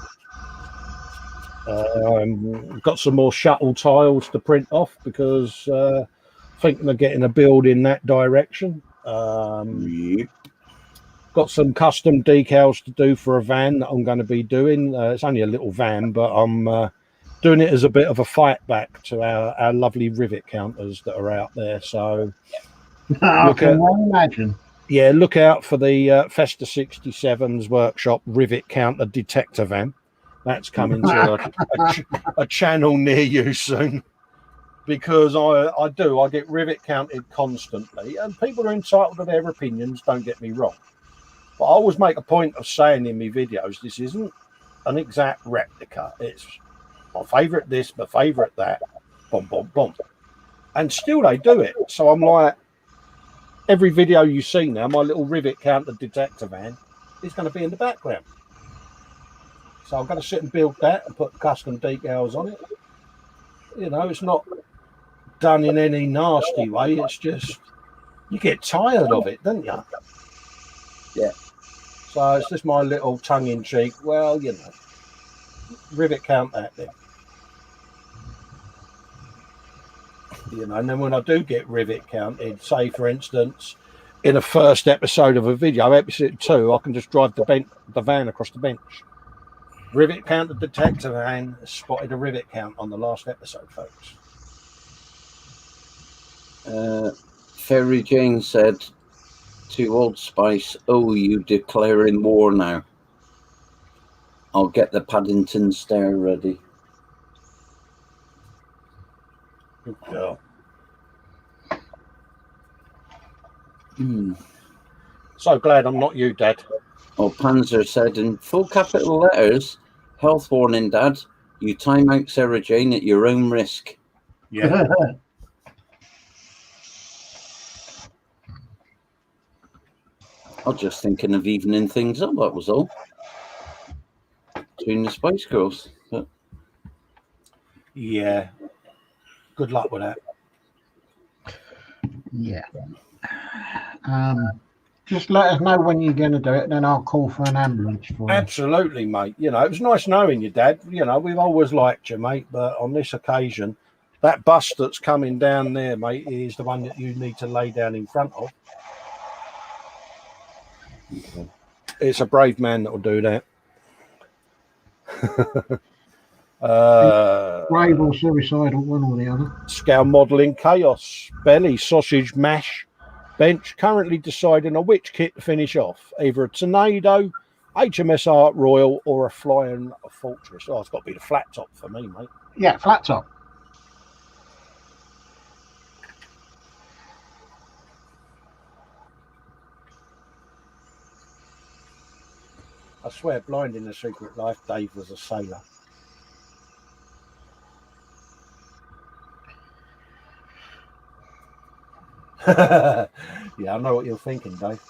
Got some more shuttle tiles to print off because thinking of getting a build in that direction. Yep. Got some custom decals to do for a van that I'm going to be doing. It's only a little van, but I'm doing it as a bit of a fight back to our lovely rivet counters that are out there. So I can well imagine. Yeah, look out for the Festa 67's workshop rivet counter detector van. That's coming to a channel near you soon. Because I get rivet counted constantly, and people are entitled to their opinions, don't get me wrong. But I always make a point of saying in my videos, this isn't an exact replica. It's my favourite this, my favourite that, boom, boom, boom. And still they do it. So I'm like, every video you see now, my little rivet counter detector van is going to be in the background. So I'm going to sit and build that and put custom decals on it. You know, it's not done in any nasty way. It's just, you get tired of it, don't you? Yeah. So it's just my little tongue-in-cheek, well, you know, rivet count that then. You know, and then when I do get rivet counted, say, for instance, in a first episode of a video, episode 2, I can just drive the van across the bench. Rivet counter detector van spotted a rivet count on the last episode, folks. Fairy Jane said to Old Spice, "Oh, you declaring war now? I'll get the Paddington stair ready." Good girl. So glad I'm not you, Dad. Oh, Panzer said in full capital letters, "Health warning, Dad. You time out Sarah Jane at your own risk." Yeah. I was just thinking of evening things up, that was all. Between the Spice Girls. But... yeah. Good luck with that. Yeah. Just let us know when you're going to do it, and then I'll call for an ambulance for you. Absolutely, mate. You know, it was nice knowing you, Dad. You know, we've always liked you, mate, but on this occasion, that bus that's coming down there, mate, is the one that you need to lay down in front of. Okay. It's a brave man that will do that. Brave or suicidal, one or the other. Scale modelling chaos. Belly, sausage, mash. Bench currently deciding on which kit to finish off. Either a Tornado, HMS Art Royal, or a Flying Fortress. Oh, it's got to be the flat top for me, mate. Yeah, flat top. I swear, blind in The Secret Life, Dave was a sailor. Yeah, I know what you're thinking, Dave.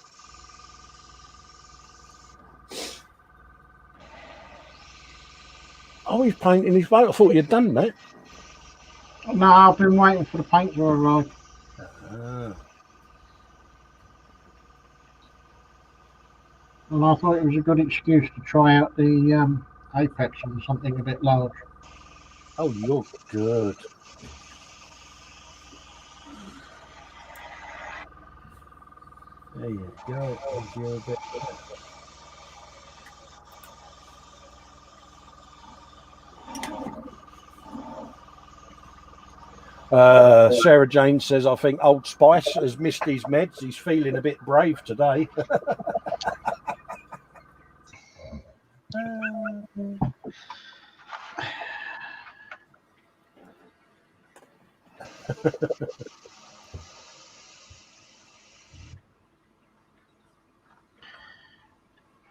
Oh, he's painting his boat. I thought you'd done that. No, I've been waiting for the paint to arrive. And I thought it was a good excuse to try out the apex on something a bit large. Oh, you're good. There you go. You're a bit... Sarah Jane says, I think Old Spice has missed his meds. He's feeling a bit brave today.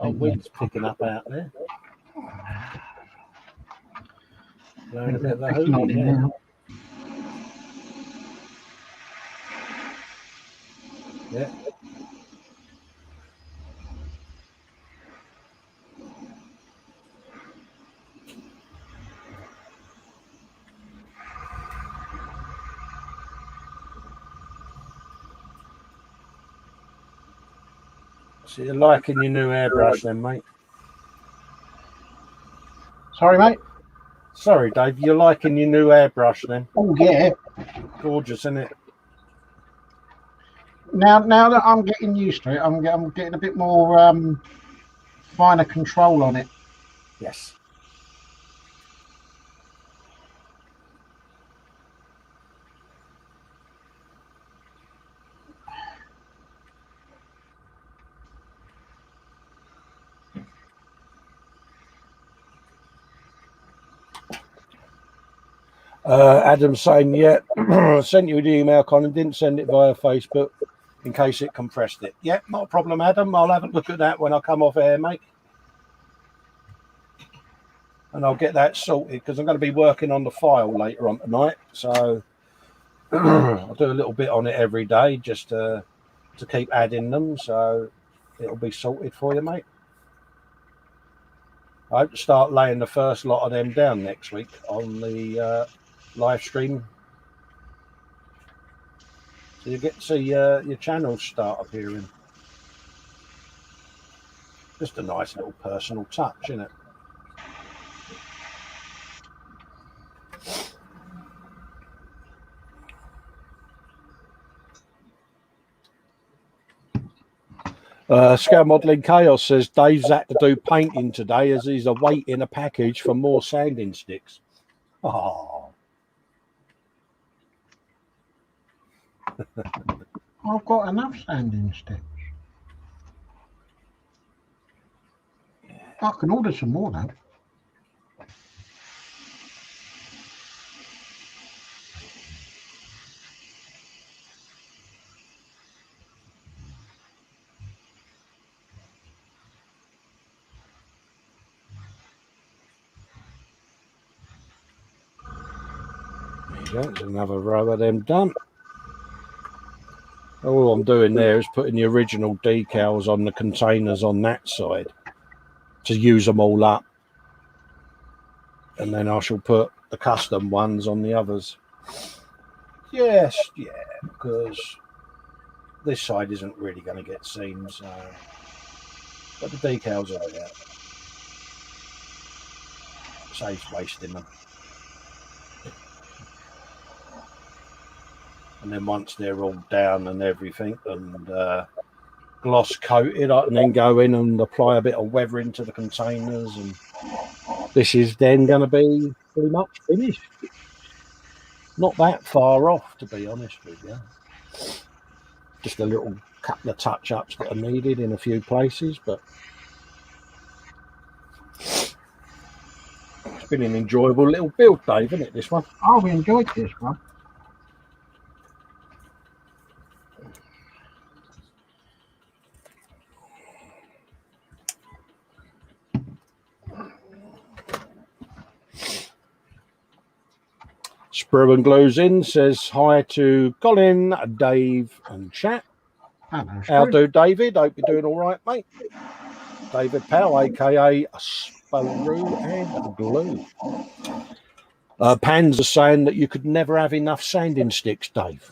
Oh, wind's picking up out there. Blowing a bit of a hoolie there. Yeah. So you're liking your new airbrush then, mate? Sorry, mate. Sorry, Dave. You're liking your new airbrush then? Oh yeah. Gorgeous, isn't it? Now that I'm getting used to it, I'm getting a bit more finer control on it. Yes. Adam's saying, yeah, sent you the email, Colin, didn't send it via Facebook in case it compressed it. Yeah, not a problem, Adam. I'll have a look at that when I come off air, mate. And I'll get that sorted because I'm going to be working on the file later on tonight. So I'll do a little bit on it every day just to keep adding them. So it'll be sorted for you, mate. I hope to start laying the first lot of them down next week on the live stream. So you get to see your channels start appearing. Just a nice little personal touch, isn't it? Scale Modelling Chaos says Dave's had to do painting today as he's awaiting a package for more sanding sticks. Oh. I've got enough sanding sticks. I can order some more though. There you go, there's another row of them done. All I'm doing there is putting the original decals on the containers on that side to use them all up. And then I shall put the custom ones on the others. Yes, yeah, because this side isn't really going to get seen, so... But the decals are there. Saves wasting them. And then once they're all down and everything and gloss coated, I can then go in and apply a bit of weathering to the containers, and this is then going to be pretty much finished. Not that far off, to be honest with you. Just a little couple of touch-ups that are needed in a few places, but it's been an enjoyable little build, Dave, isn't it, this one? I've enjoyed this one. Sprue and Glues in says hi to Colin, Dave, and chat. Hello, How Sprue. do, David? Hope you're doing all right, mate. David Powell, aka Sprue and Glue. Pans are saying that you could never have enough sanding sticks, Dave.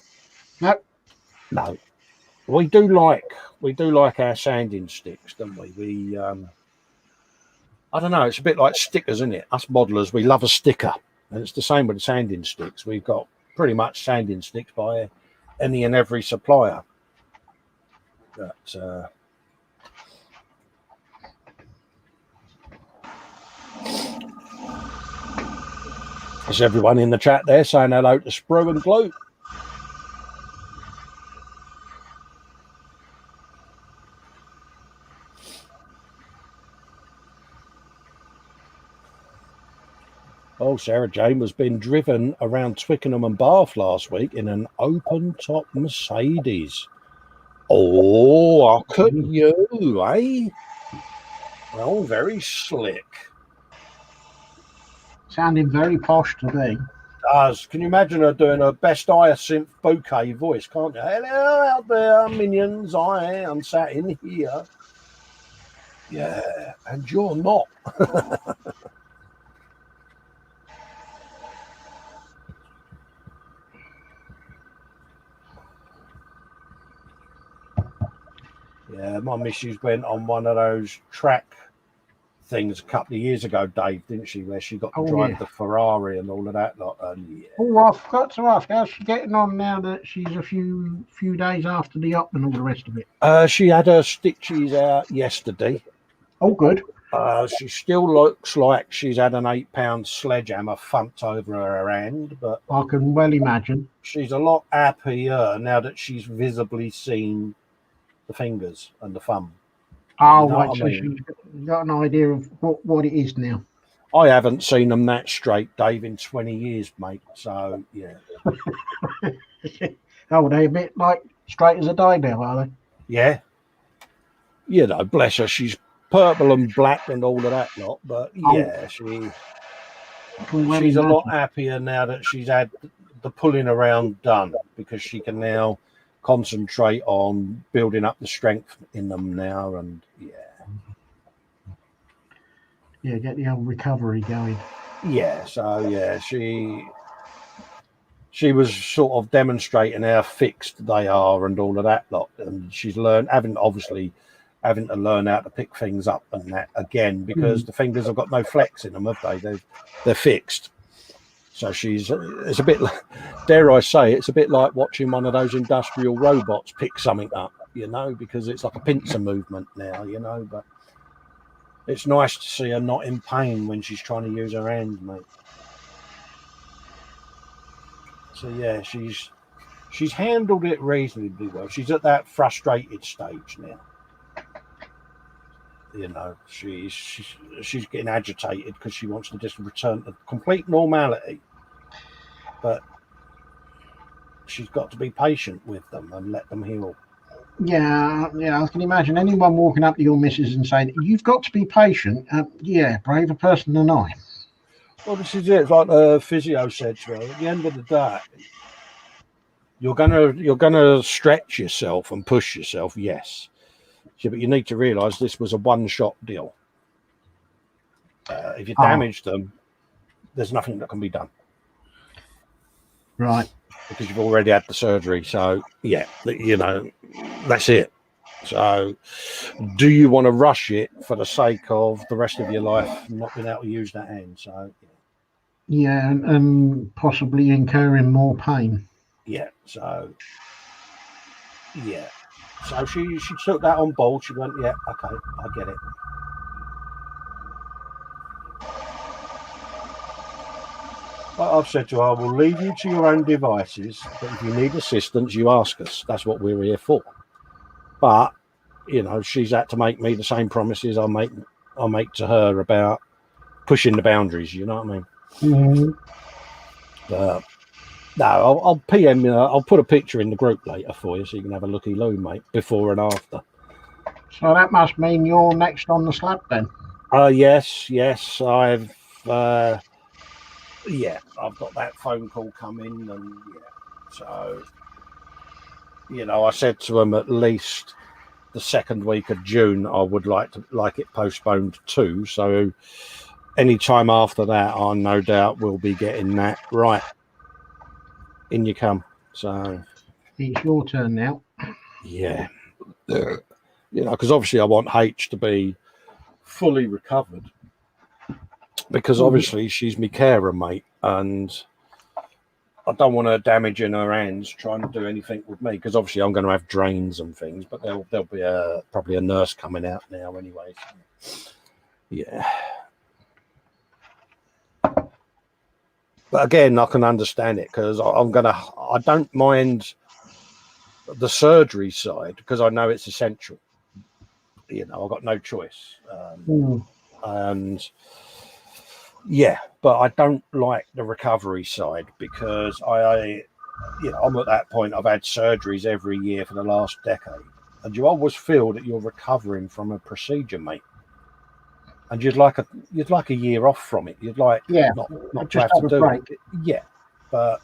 No. We do like our sanding sticks, don't we? We I don't know, it's a bit like stickers, isn't it? Us modelers, we love a sticker. And it's the same with the sanding sticks. We've got pretty much sanding sticks by any and every supplier. But there's everyone in the chat there saying hello to Sprue and Glue. Oh, Sarah Jane was being driven around Twickenham and Bath last week in an open-top Mercedes. Oh, how could you, eh? Well, very slick. Sounding very posh to me. Does. Can you imagine her doing her best Hyacinth Bouquet voice, can't you? Hello out there, minions. I am sat in here. Yeah, and you're not. Yeah, my missus went on one of those track things a couple of years ago, Dave, didn't she? Where she got to drive the Ferrari and all of that lot. And yeah. Oh, I forgot to ask, how's she getting on now that she's a few days after the op and all the rest of it? She had her stitches out yesterday. Oh, good. She still looks like she's had an 8-pound sledgehammer thumped over her hand, but I can well imagine. She's a lot happier now that she's visibly seen the fingers and the thumb. Oh, right. So she's got an idea of what it is now. I haven't seen them that straight, Dave, in 20 years, mate. So, yeah. Oh, they're a bit like straight as a die now, are they? Yeah. You know, bless her. She's purple and black and all of that lot. But, yeah, she's a lot happier now that she's had the pulling around done, because she can now concentrate on building up the strength in them now. And, yeah, get the old recovery going. Yeah, so yeah, she was sort of demonstrating how fixed they are and all of that lot, and she's having to learn how to pick things up and that again, because the fingers have got no flex in them, have they? They're fixed. So it's a bit, dare I say, it's a bit like watching one of those industrial robots pick something up, you know, because it's like a pincer movement now, you know, but it's nice to see her not in pain when she's trying to use her hands, mate. So yeah, she's handled it reasonably well. She's at that frustrated stage now. You know, she's getting agitated because she wants to just return to complete normality. But she's got to be patient with them and let them heal. Yeah, I can imagine anyone walking up to your missus and saying, "You've got to be patient." Yeah, braver person than I. Well, this is it. It's like the physio said to her. At the end of the day, you're gonna stretch yourself and push yourself, yes. Yeah, but you need to realise this was a one-shot deal. If you damage them, there's nothing that can be done. Right. Because you've already had the surgery. So, yeah, you know, that's it. So, do you want to rush it for the sake of the rest of your life not being able to use that hand? So, yeah, and possibly incurring more pain. Yeah, so, yeah. So she took that on board. She went, yeah, okay, I get it. But I've said to her, I will leave you to your own devices, but if you need assistance, you ask us. That's what we're here for. But, you know, she's had to make me the same promises I'll make to her about pushing the boundaries, you know what I mean? Mm-hmm. No, I'll PM you. I'll put a picture in the group later for you so you can have a looky-loo, mate, before and after. So that must mean you're next on the slab then? Yes. I've got that phone call coming, and so, you know, I said to them at least the second week of June I would like it postponed too. So any time after that, I no doubt will be getting that right. In you come. So it's your turn now. Yeah. You know, because obviously I want H to be fully recovered, because obviously she's my carer, mate, and I don't want her damaging her hands trying to do anything with me, because obviously I'm going to have drains and things, but there'll be probably a nurse coming out now anyway. So, yeah. But again, I can understand it, because I don't mind the surgery side, because I know it's essential. You know, I've got no choice. And yeah, but I don't like the recovery side, because I'm at that point. I've had surgeries every year for the last decade, and you always feel that you're recovering from a procedure, mate. And you'd like a year off from it. You'd like not to have to do it. Yeah, but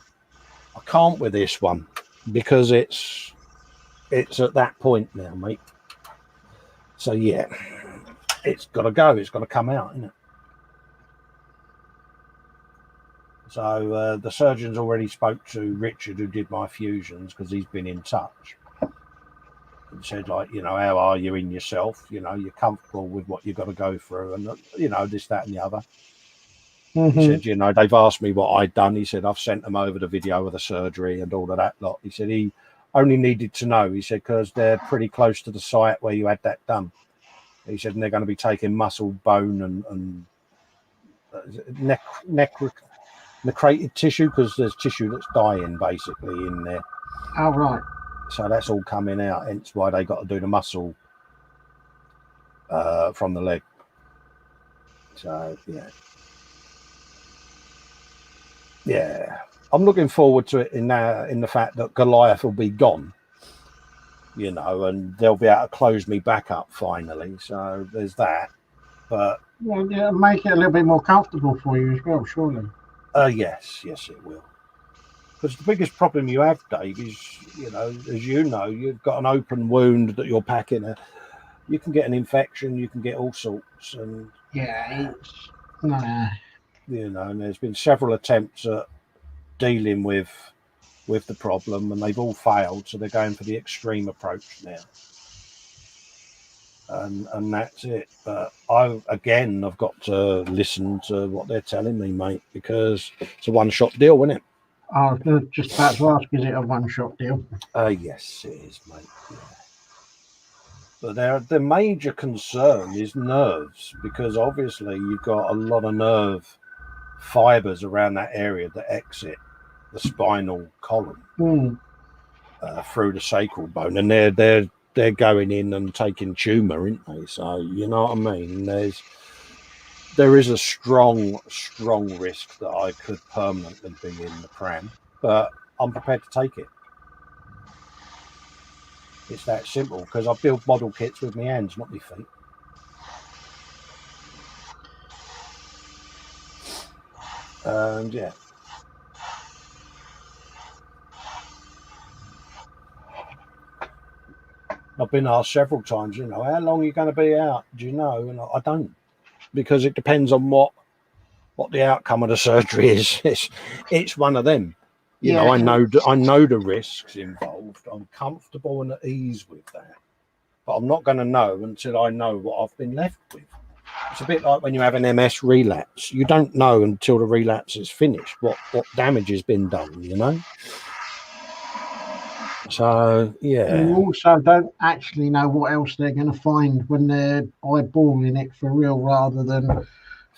I can't with this one, because it's at that point now, mate. So yeah, it's got to go. It's got to come out, isn't it? So the surgeon's already spoke to Richard, who did my fusions, because he's been in touch. and said, like, you know, how are you in yourself? You know, you're comfortable with what you've got to go through, and you know, this, that, and the other. He said, you know, they've asked me what I'd done. He said, I've sent them over the video of the surgery and all of that lot. He said he only needed to know. He said, because they're pretty close to the site where you had that done. He said, and they're going to be taking muscle, bone, and necrated tissue, because there's tissue that's dying basically in there. Oh, right. So that's all coming out, hence why they got to do the muscle from the leg. So, yeah. Yeah, I'm looking forward to it in the fact that Goliath will be gone, you know, and they'll be able to close me back up finally. So there's that. But yeah, make it a little bit more comfortable for you as well, surely. Yes, it will. Because the biggest problem you have, Dave, is, you know, as you know, you've got an open wound that you're packing. You can get an infection, you can get all sorts, and yeah, it's nah. You know, and there's been several attempts at dealing with the problem, and they've all failed. So they're going for the extreme approach now, and that's it. But I've got to listen to what they're telling me, mate, because it's a one-shot deal, isn't it? I was just about to ask, is it a one-shot deal? Yes, it is, mate. Yeah. But the major concern is nerves, because obviously you've got a lot of nerve fibers around that area that exit the spinal column through the sacral bone, and they're going in and taking tumor, aren't they? So you know what I mean. There is a strong risk that I could permanently be in the pram, but I'm prepared to take it. It's that simple, because I build model kits with my hands, not my feet. And yeah. I've been asked several times, you know, how long are you going to be out? Do you know? And I don't, because it depends on what the outcome of the surgery is. It's one of them. You know, I know the risks involved. I'm comfortable and at ease with that, but I'm not going to know until I know what I've been left with. It's a bit like when you have an MS relapse. You don't know until the relapse is finished what damage has been done, you know? So, yeah. You also don't actually know what else they're going to find when they're eyeballing it for real, rather than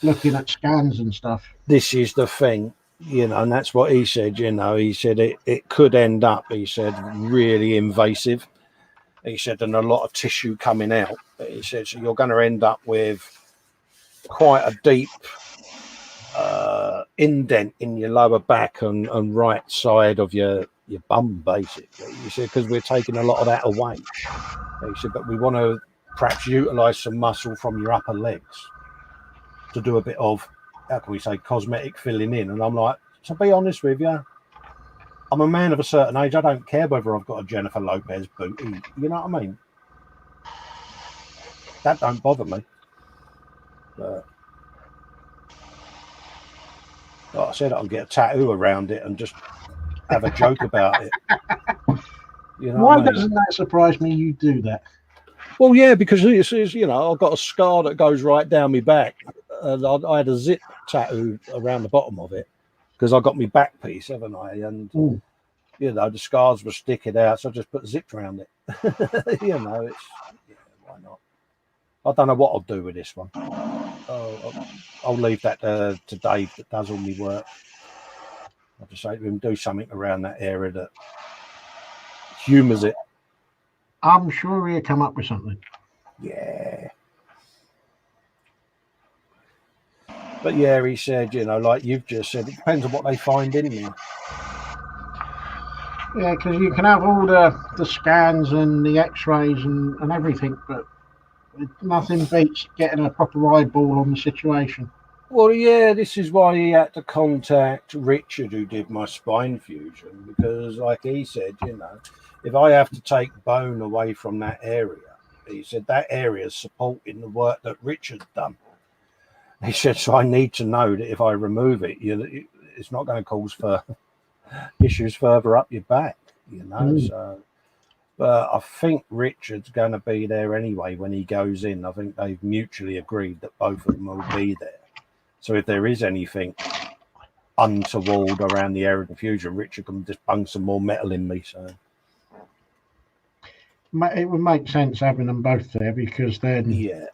looking at scans and stuff. This is the thing, you know, and that's what he said, you know. He said it could end up, he said, really invasive. He said, and a lot of tissue coming out. He said, so you're going to end up with quite a deep indent in your lower back and right side of your bum, basically. He said, because we're taking a lot of that away. He said, but we want to perhaps utilize some muscle from your upper legs to do a bit of, how can we say, cosmetic filling in. And I'm like, to be honest with you, I'm a man of a certain age. I don't care whether I've got a Jennifer Lopez booty. You know what I mean? That don't bother me. But like I said, I'll get a tattoo around it and just have a joke about it. You know Why doesn't that surprise me? You do that. Well, yeah, because this is, you know, I've got a scar that goes right down my back, and I had a zip tattoo around the bottom of it because I got my back piece, haven't I? And you know, the scars were sticking out, so I just put zips around it. You know, why not? I don't know what I'll do with this one. I'll leave that to Dave that does all my work. I'll just say to him, do something around that area that humours it. I'm sure he'll come up with something. Yeah. But yeah, he said, you know, like you've just said, it depends on what they find in me. Yeah, because you can have all the scans and the x-rays and everything, but nothing beats getting a proper eyeball on the situation. Well, yeah, this is why he had to contact Richard, who did my spine fusion, because like he said, you know, if I have to take bone away from that area, he said that area is supporting the work that Richard's done. He said, so I need to know that if I remove it, it's not going to cause issues further up your back, you know. So But I think Richard's going to be there anyway when he goes in. I think they've mutually agreed that both of them will be there. So if there is anything untoward around the area of diffusion, Richard can just bung some more metal in me. So It would make sense having them both there, because then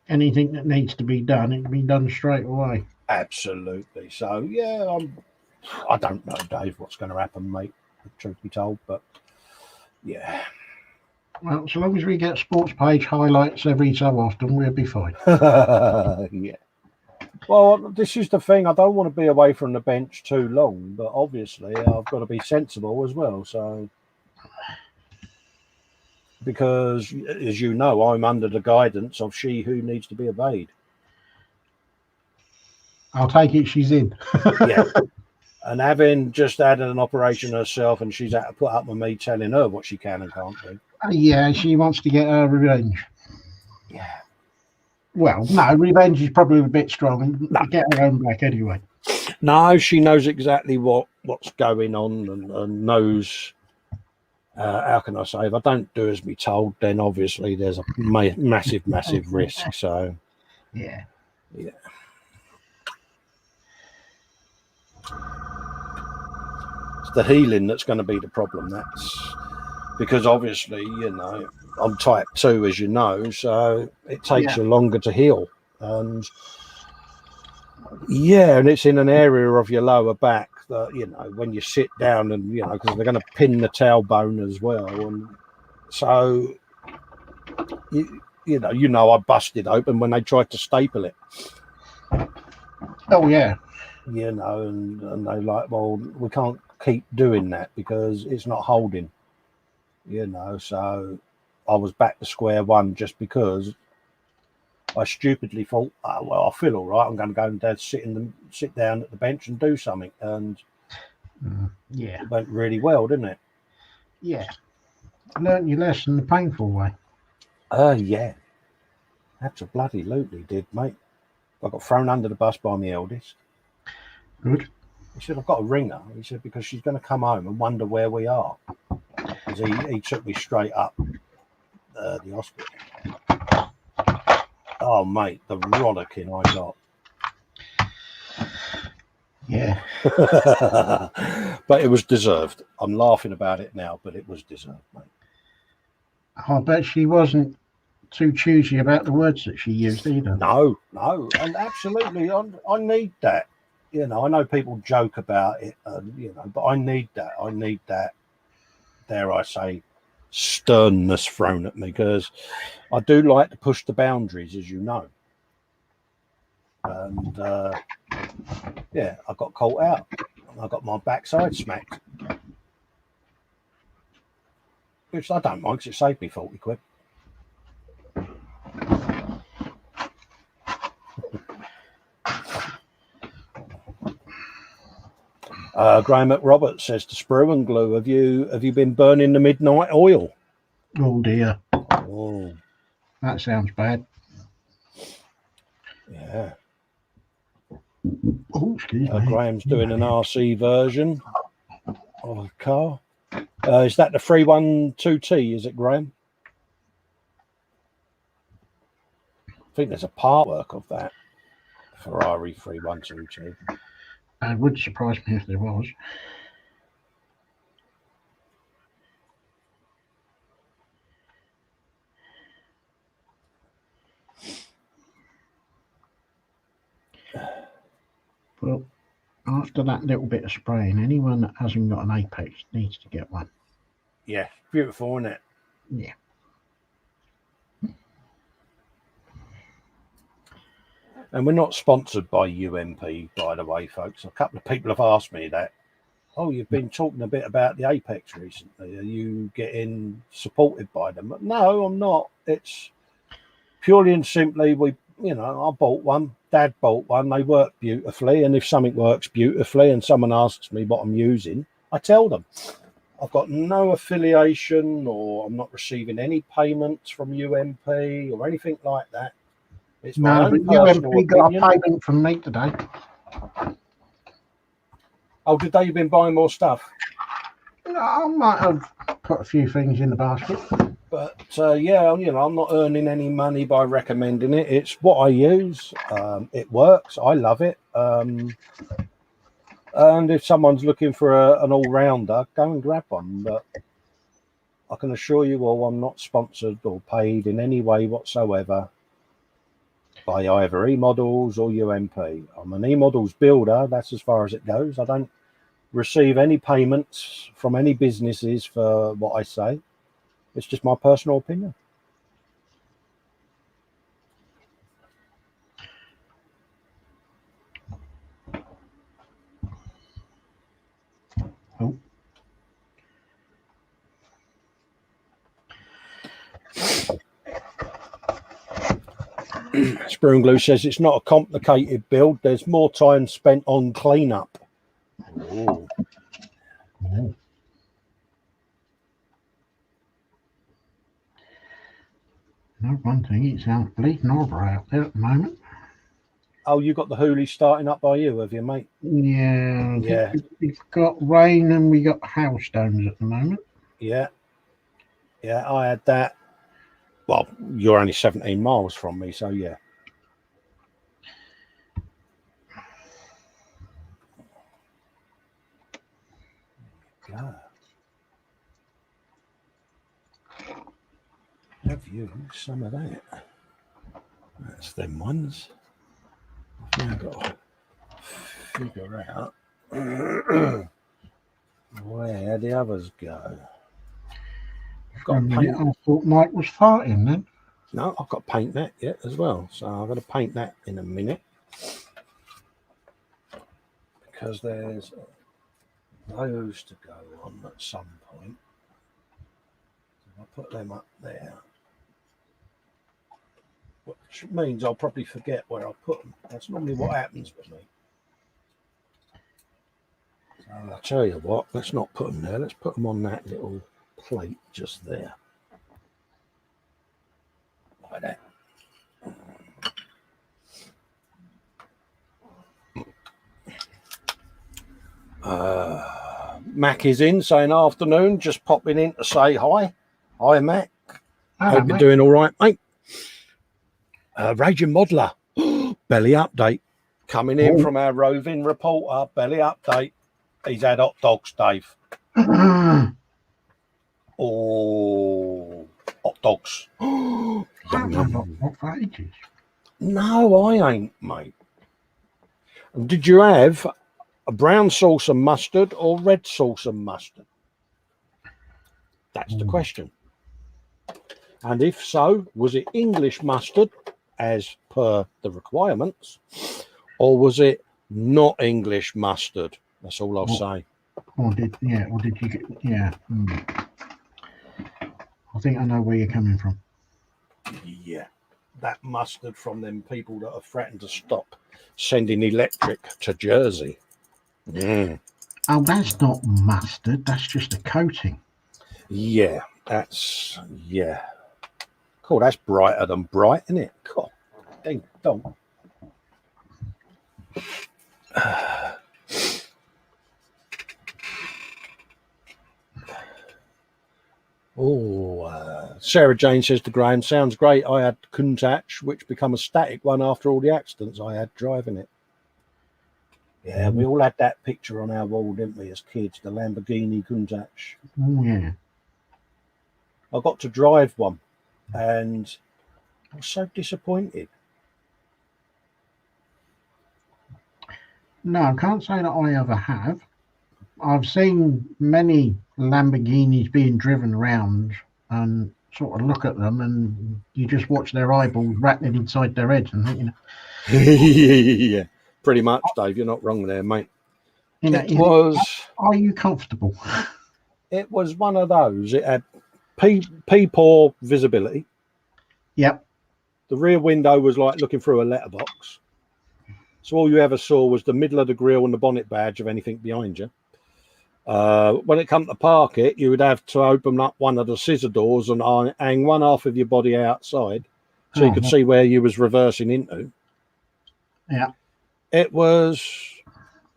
anything that needs to be done, it can be done straight away. Absolutely. So yeah, I don't know, Dave, what's going to happen, mate. Truth be told, but yeah. Well, so long as we get sports page highlights every so often, we'll be fine. Yeah. Well, this is the thing. I don't want to be away from the bench too long, but obviously I've got to be sensible as well. So, because as you know, I'm under the guidance of she who needs to be obeyed. I'll take it she's in. Yeah. And having just had an operation herself, and she's had to put up with me telling her what she can and can't do. Yeah, she wants to get her revenge. Yeah. Well, no, revenge is probably a bit strong. No. Get her own back anyway. No, she knows exactly what's going on and knows. How can I say? If I don't do as me told, then obviously there's a massive risk. So, yeah. It's the healing that's going to be the problem. That's because obviously, you know, I'm type 2, as you know, so it takes you longer to heal. And and it's in an area of your lower back that, you know, when you sit down and, you know, because they're going to pin the tailbone as well. And so, you know, I busted open when they tried to staple it. Oh, yeah. You know, and they're like, well, we can't keep doing that because it's not holding. You know, so I was back to square one just because I stupidly thought, oh, well, I feel all right. I'm going to go and sit down at the bench and do something. And it went really well, didn't it? Yeah. Learned your lesson the painful way. Yeah. Absolutely did, mate. I got thrown under the bus by my eldest. Good. He said, I've got a ringer. He said, because she's going to come home and wonder where we are. Because he took me straight up the hospital. Oh, mate, the rollicking I got. Yeah. But it was deserved. I'm laughing about it now, but it was deserved, mate. I bet she wasn't too choosy about the words that she used either. No. And absolutely, I need that. You know, I know people joke about it, you know, but I need that. I need that, dare I say, sternness thrown at me, because I do like to push the boundaries, as you know. And I got caught out. I got my backside smacked, which I don't mind because it saved me 40 quid. Graham McRoberts says to Sprue and Glue, have you been burning the midnight oil? Oh dear. Oh, that sounds bad. Yeah. Oh, excuse me. Graham's doing an RC version of a car. Is that the 312T? Is it, Graham? I think there's a part work of that Ferrari 312T. It would surprise me if there was. Well, after that little bit of spraying, anyone that hasn't got an Apex needs to get one. Yeah, beautiful, isn't it? Yeah. And we're not sponsored by UMP, by the way, folks. A couple of people have asked me that. Oh, you've been talking a bit about the Apex recently. Are you getting supported by them? No, I'm not. It's purely and simply, I bought one. Dad bought one. They work beautifully. And if something works beautifully and someone asks me what I'm using, I tell them. I've got no affiliation, or I'm not receiving any payments from UMP or anything like that. It's my own personal UMP got a payment from me today. Oh, today you've been buying more stuff? I might have put a few things in the basket. But yeah, I'm not earning any money by recommending it. It's what I use. It works. I love it. And if someone's looking for an all-rounder, go and grab one. But I can assure you all, I'm not sponsored or paid in any way whatsoever by either E-Models or UMP. I'm an E-Models builder. That's as far as it goes. I don't receive any payments from any businesses for what I say. It's just my personal opinion. Oh. Spoon Glue says it's not a complicated build. There's more time spent on cleanup. Oh. Oh. No, one thing, it sounds bleeding horrible out there at the moment. Oh, you got the Hooley starting up by you, have you, mate? Yeah. Yeah. We've got rain and we got hailstones at the moment. Yeah. Yeah, I had that. Well, you're only 17 miles from me, so yeah. Yeah. Have you some of that? That's them ones. I've now got to figure out where the others go. For a minute, I thought Mike was farting then. No, I've got to paint that yet as well. So I'm going to paint that in a minute. Because there's those to go on at some point. So I'll put them up there. Which means I'll probably forget where I put them. That's normally what happens with me. So I'll tell you what, let's not put them there. Let's put them on that little plate just there. Like that. Mac is in saying afternoon, just popping in to say hi. Hi, Mac. Hello, Hope you're doing all right, mate. Raging Modeler, belly update. Coming in from our roving reporter, belly update. He's had hot dogs, Dave. Oh, hot dogs. Yum, yum. Not for ages. No, I ain't, mate. Did you have a brown sauce and mustard or red sauce and mustard? That's the question. And if so, was it English mustard as per the requirements, or was it not English mustard? That's all I'll say. Or did you get, yeah. I think I know where you're coming from. Yeah, that mustard from them people that have threatened to stop sending electric to Jersey. Oh, that's not mustard. That's just a coating. Yeah, yeah. Cool, that's brighter than bright, isn't it? Cool. Ding dong. Sarah Jane says to Graham, sounds great. I had Countach, which become a static one after all the accidents I had driving it. Yeah, we all had that picture on our wall, didn't we, as kids, the Lamborghini Countach. Oh, yeah. I got to drive one, and I was so disappointed. No, I can't say that I ever have. I've seen many Lamborghinis being driven around and sort of look at them and you just watch their eyeballs rattling inside their heads and think, you know. Yeah, pretty much, Dave. You're not wrong there, mate. Are you comfortable? It was one of those. It had poor visibility. Yep. The rear window was like looking through a letterbox. So all you ever saw was the middle of the grille and the bonnet badge of anything behind you. When it come to park it, you would have to open up one of the scissor doors and hang one half of your body outside so you could see where you was reversing into. Yeah. It was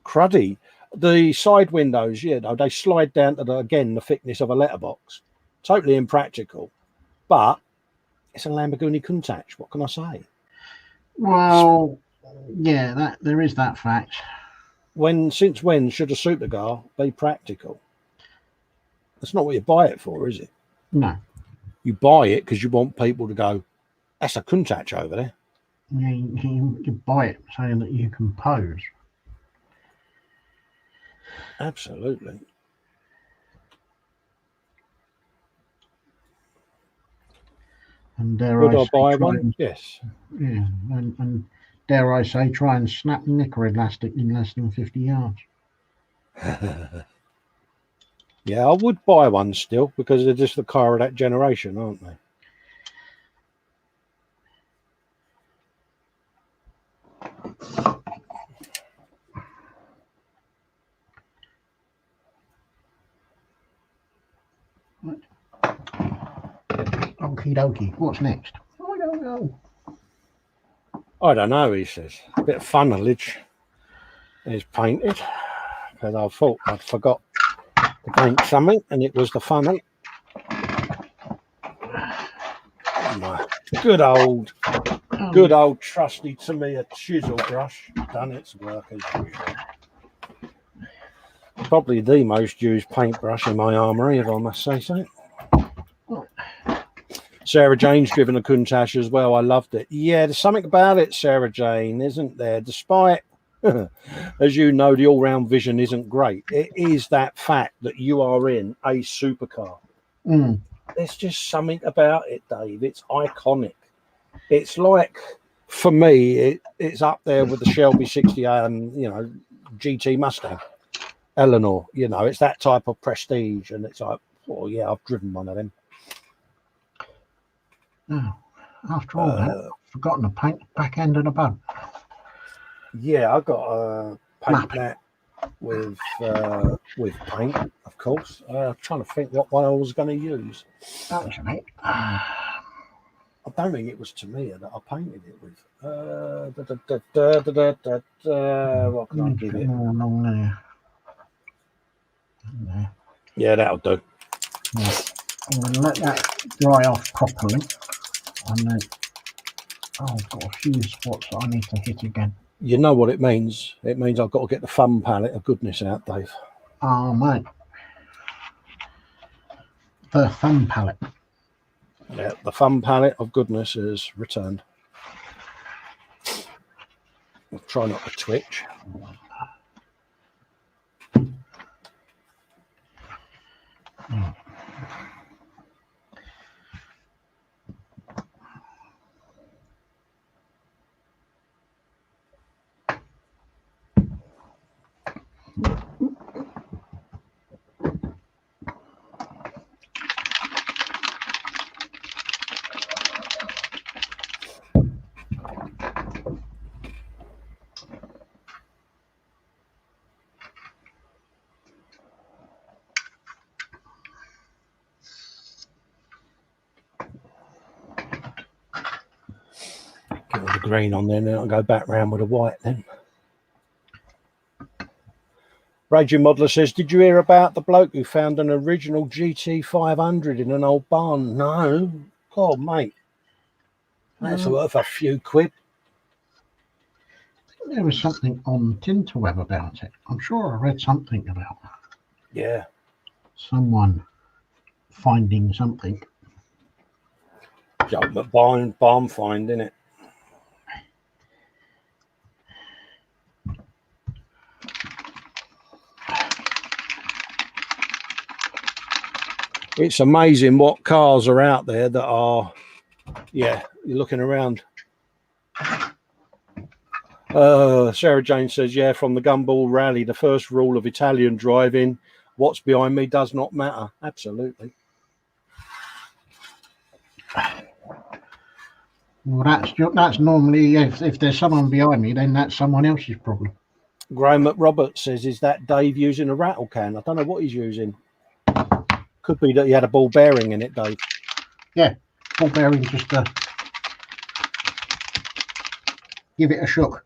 cruddy. The side windows, they slide down to the thickness of a letterbox. Totally impractical, but it's a Lamborghini Countach. What can I say? Well, yeah, there is that fact. Since when should a supercar be practical? That's not what you buy it for, is it? No. You buy it because you want people to go, that's a Countach over there. Yeah, you buy it saying that you can pose. Absolutely. And dare Would I I say, buy one? Yes. Yeah, and dare I say, try and snap the knicker elastic in less than 50 yards. Yeah, I would buy one still because they're just the car of that generation, aren't they? Okie dokie. What's next? I don't know. I don't know, he says. A bit of funnelage is painted because I thought I'd forgot to paint something and it was the funnel. My good old trusty Tamiya chisel brush done its work as usual. Probably the most used paintbrush in my armoury, if I must say so. Sarah Jane's driven a Countach as well. I loved it. Yeah, there's something about it, Sarah Jane, isn't there? Despite, as you know, the all-round vision isn't great. It is that fact that you are in a supercar. There's just something about it, Dave. It's iconic. It's like, for me, it's up there with the Shelby 60 and, GT Mustang. Eleanor, it's that type of prestige. And it's like, oh, yeah, I've driven one of them. Oh, after all that, I've forgotten to paint the back end of the bug. Yeah, I've got to paint that with paint, of course. I'm trying to think what one I was going to use. Actually, I don't think it was Tamiya that I painted it with. What can I give it? Along there. Yeah, that'll do. Yeah. I'm going to let that dry off properly. And then, I've got a few spots that I need to hit again. You know what it means? It means I've got to get the fun palette of goodness out, Dave. Oh, mate. The fun palette. Yeah, the fun palette of goodness is returned. I'll try not to twitch. Get all the green on there, and then I'll go back round with the white then. Raging Modeler says, did you hear about the bloke who found an original GT 500 in an old barn? No. God, mate. That's worth a few quid. I think there was something on Tinterweb about it. I'm sure I read something about that. Yeah. Someone finding something. Yeah, but barn find, innit? It's amazing what cars are out there that are, you're looking around. Sarah Jane says, yeah, from the Gumball Rally, the first rule of Italian driving, what's behind me does not matter. Absolutely. Well, that's normally, if there's someone behind me, then that's someone else's problem. Graham McRoberts says, is that Dave using a rattle can? I don't know what he's using. Could be that he had a ball bearing in it, Dave. Yeah, ball bearing just to give it a shook.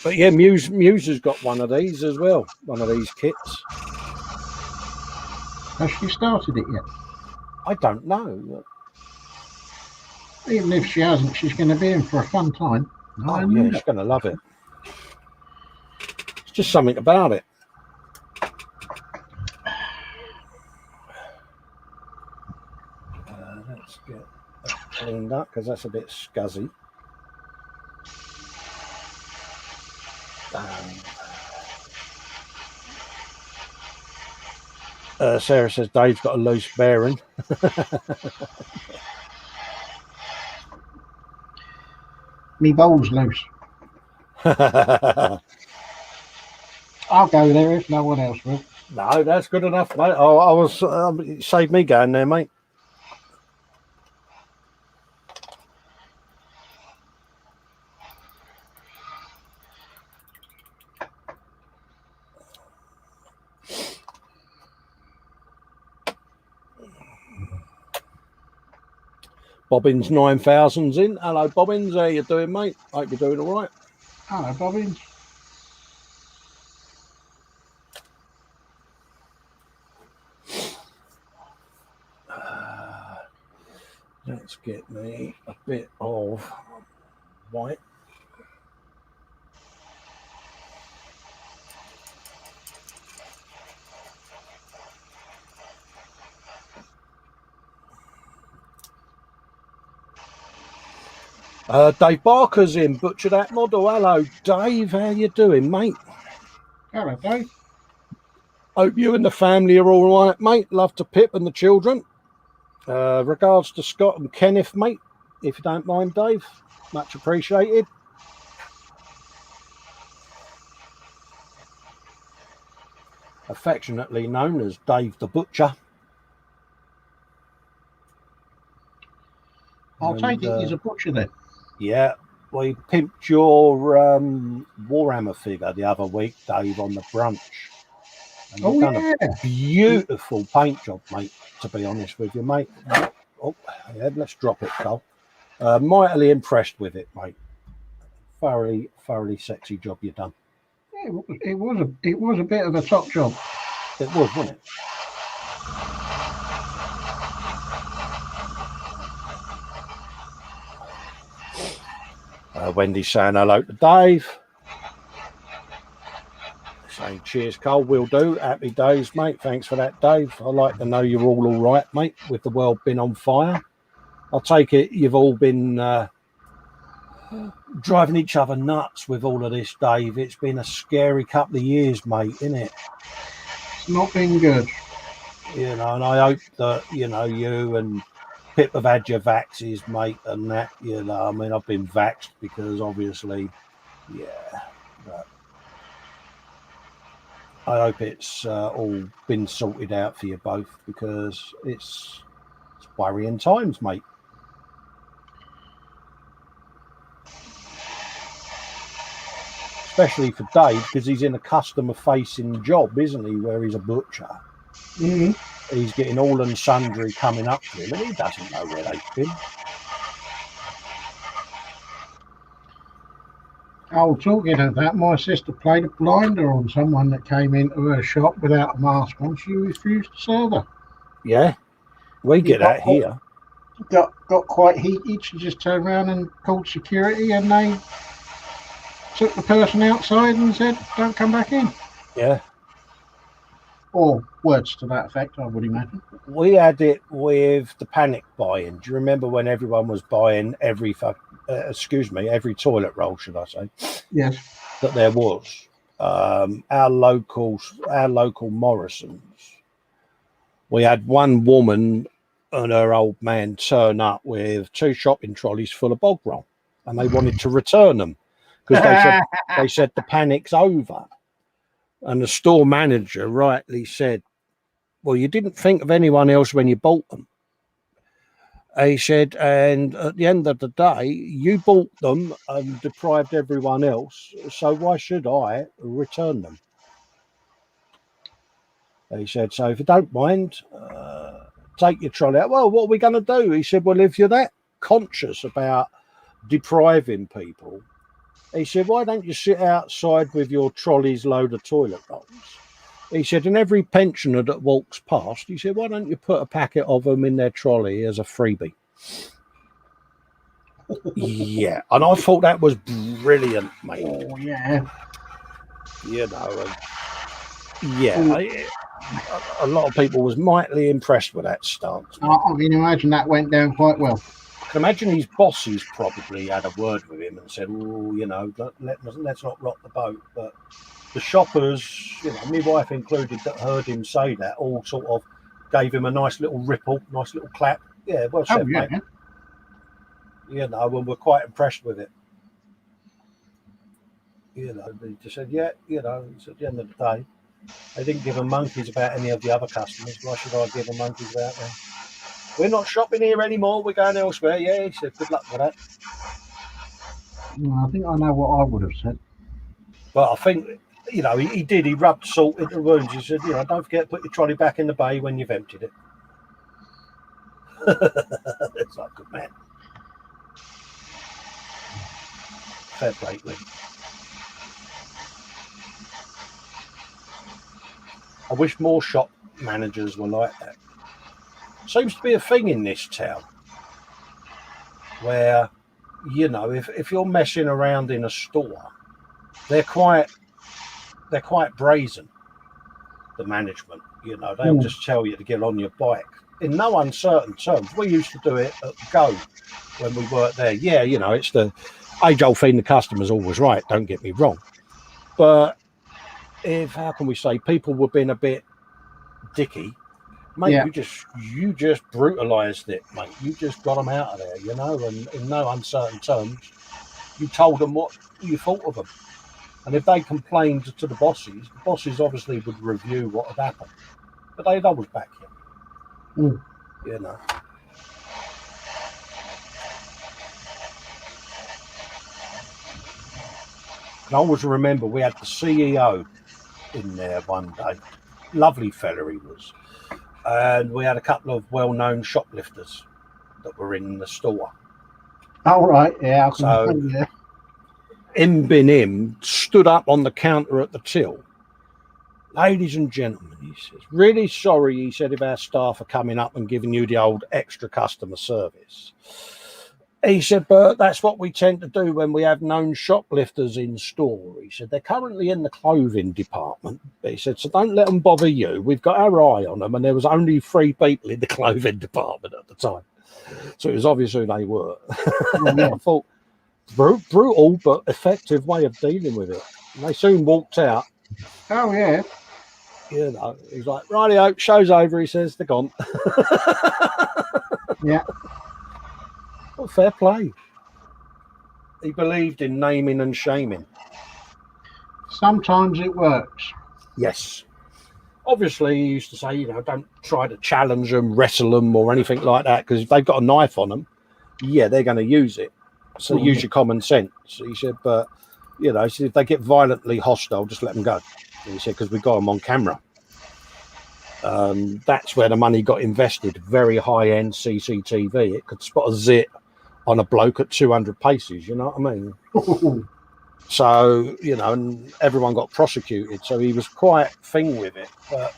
But yeah, Muse has got one of these as well. One of these kits. Has she started it yet? I don't know. Even if she hasn't, she's going to be in for a fun time. Oh yeah, she's going to love it. It's just something about it. Let's get that cleaned up because that's a bit scuzzy. Sarah says Dave's got a loose bearing. Me bowl's loose. I'll go there if no one else will. No, that's good enough, mate. I was saved me going there, mate. Bobbins 9000's in. Hello, Bobbins. How you doing, mate? Hope you're doing all right. Hello, Bobbins. Let's get me a bit of white. Dave Barker's in. Butcher That Model. Hello, Dave. How you doing, mate? Hello, Dave. Hope you and the family are all right, mate. Love to Pip and the children. Regards to Scott and Kenneth, mate, if you don't mind, Dave. Much appreciated. Affectionately known as Dave the Butcher. I'll take it he's a butcher then. Yeah, we pimped your Warhammer figure the other week, Dave, on the brunch. And you've done a beautiful paint job, mate, to be honest with you, mate. Oh, yeah, let's drop it, Cole. Mightily impressed with it, mate. Thoroughly sexy job you've done. Yeah, it was a bit of a top job. It was, wasn't it? Wendy's saying hello to Dave. Saying cheers, Cole. Will do. Happy days, mate. Thanks for that, Dave. I like to know you're all right, mate, with the world being on fire. I'll take it you've all been driving each other nuts with all of this, Dave. It's been a scary couple of years, mate, isn't it? It's not been good. You know, and I hope that, you know, you and Pip have had your vaxes, mate, and that, you know, I mean, I've been vaxxed because obviously, yeah, but I hope it's all been sorted out for you both because it's worrying times, mate. Especially for Dave because he's in a customer-facing job, isn't he, where he's a butcher. Mm-hmm. He's getting all and sundry coming up to him, and he doesn't know where they've been. Oh, talking of that, my sister played a blinder on someone that came into her shop without a mask on. She refused to serve her. Yeah, we get that here. Got quite heated. She just turned around and called security, and they took the person outside and said, "Don't come back in." Yeah. Or words to that effect, I would imagine. We had it with the panic buying. Do you remember when everyone was buying every toilet roll, should I say? Yes. That there was. Our local Morrisons. We had one woman and her old man turn up with 2 shopping trolleys full of bog roll, and they wanted to return them because they said the panic's over. And the store manager rightly said, well, you didn't think of anyone else when you bought them. He said, and at the end of the day, you bought them and deprived everyone else, so why should I return them? He said, so if you don't mind, take your trolley out. Well, what are we going to do? He said, well, if you're that conscious about depriving people, He said, why don't you sit outside with your trolleys load of toilet rolls? He said, and every pensioner that walks past, he said, why don't you put a packet of them in their trolley as a freebie? Yeah, and I thought that was brilliant, mate. Oh, yeah. You know, a lot of people was mightily impressed with that stance. I can imagine that went down quite well. I can imagine his bosses probably had a word with him and said, oh, you know, let's not rock the boat. But the shoppers, you know, my wife included, that heard him say that, all sort of gave him a nice little ripple, nice little clap. Yeah, well said, mate. You know, and we're quite impressed with it. You know, they just said, yeah, you know, it's at the end of the day, they didn't give a monkeys about any of the other customers. Why should I give a monkeys about them? We're not shopping here anymore. We're going elsewhere. Yeah, he said, good luck with that. I think I know what I would have said. But I think, you know, he did. He rubbed salt into the wounds. He said, you know, don't forget to put your trolley back in the bay when you've emptied it. It's like, good man. Fair play, Lee. I wish more shop managers were like that. Seems to be a thing in this town where, you know, if you're messing around in a store, they're quite brazen, the management. You know, they'll just tell you to get on your bike. In no uncertain terms, we used to do it at Go when we worked there. Yeah, you know, it's the age-old thing, the customer's always right, don't get me wrong. But if, how can we say, people were being a bit dicky, mate, you just brutalised it, mate. You just got them out of there, you know, and in no uncertain terms, you told them what you thought of them. And if they complained to the bosses obviously would review what had happened. But they'd always back you. You know. And I always remember we had the CEO in there one day. Lovely fella he was. And we had a couple of well-known shoplifters that were in the store. Oh, right, yeah. Him stood up on the counter at the till. Ladies and gentlemen, he says, really sorry, he said, if our staff are coming up and giving you the old extra customer service. He said, but that's what we tend to do when we have known shoplifters in store. He said, they're currently in the clothing department. He said, so don't let them bother you. We've got our eye on them. And there was only 3 people in the clothing department at the time. So it was obvious who they were. I thought, brutal but effective way of dealing with it. And they soon walked out. Oh, yeah. You know, he's like, rightio, show's over. He says, they're gone. Yeah. Well, fair play. He believed in naming and shaming. Sometimes it works. Yes. Obviously, he used to say, you know, don't try to challenge them, wrestle them or anything like that, because if they've got a knife on them, yeah, they're going to use it. So use your common sense. He said, but, you know, if they get violently hostile, just let them go. And he said, because we got them on camera. That's where the money got invested. Very high-end CCTV. It could spot a zit on a bloke at 200 paces, you know what I mean? So, you know, and everyone got prosecuted. So he was quite thing with it, but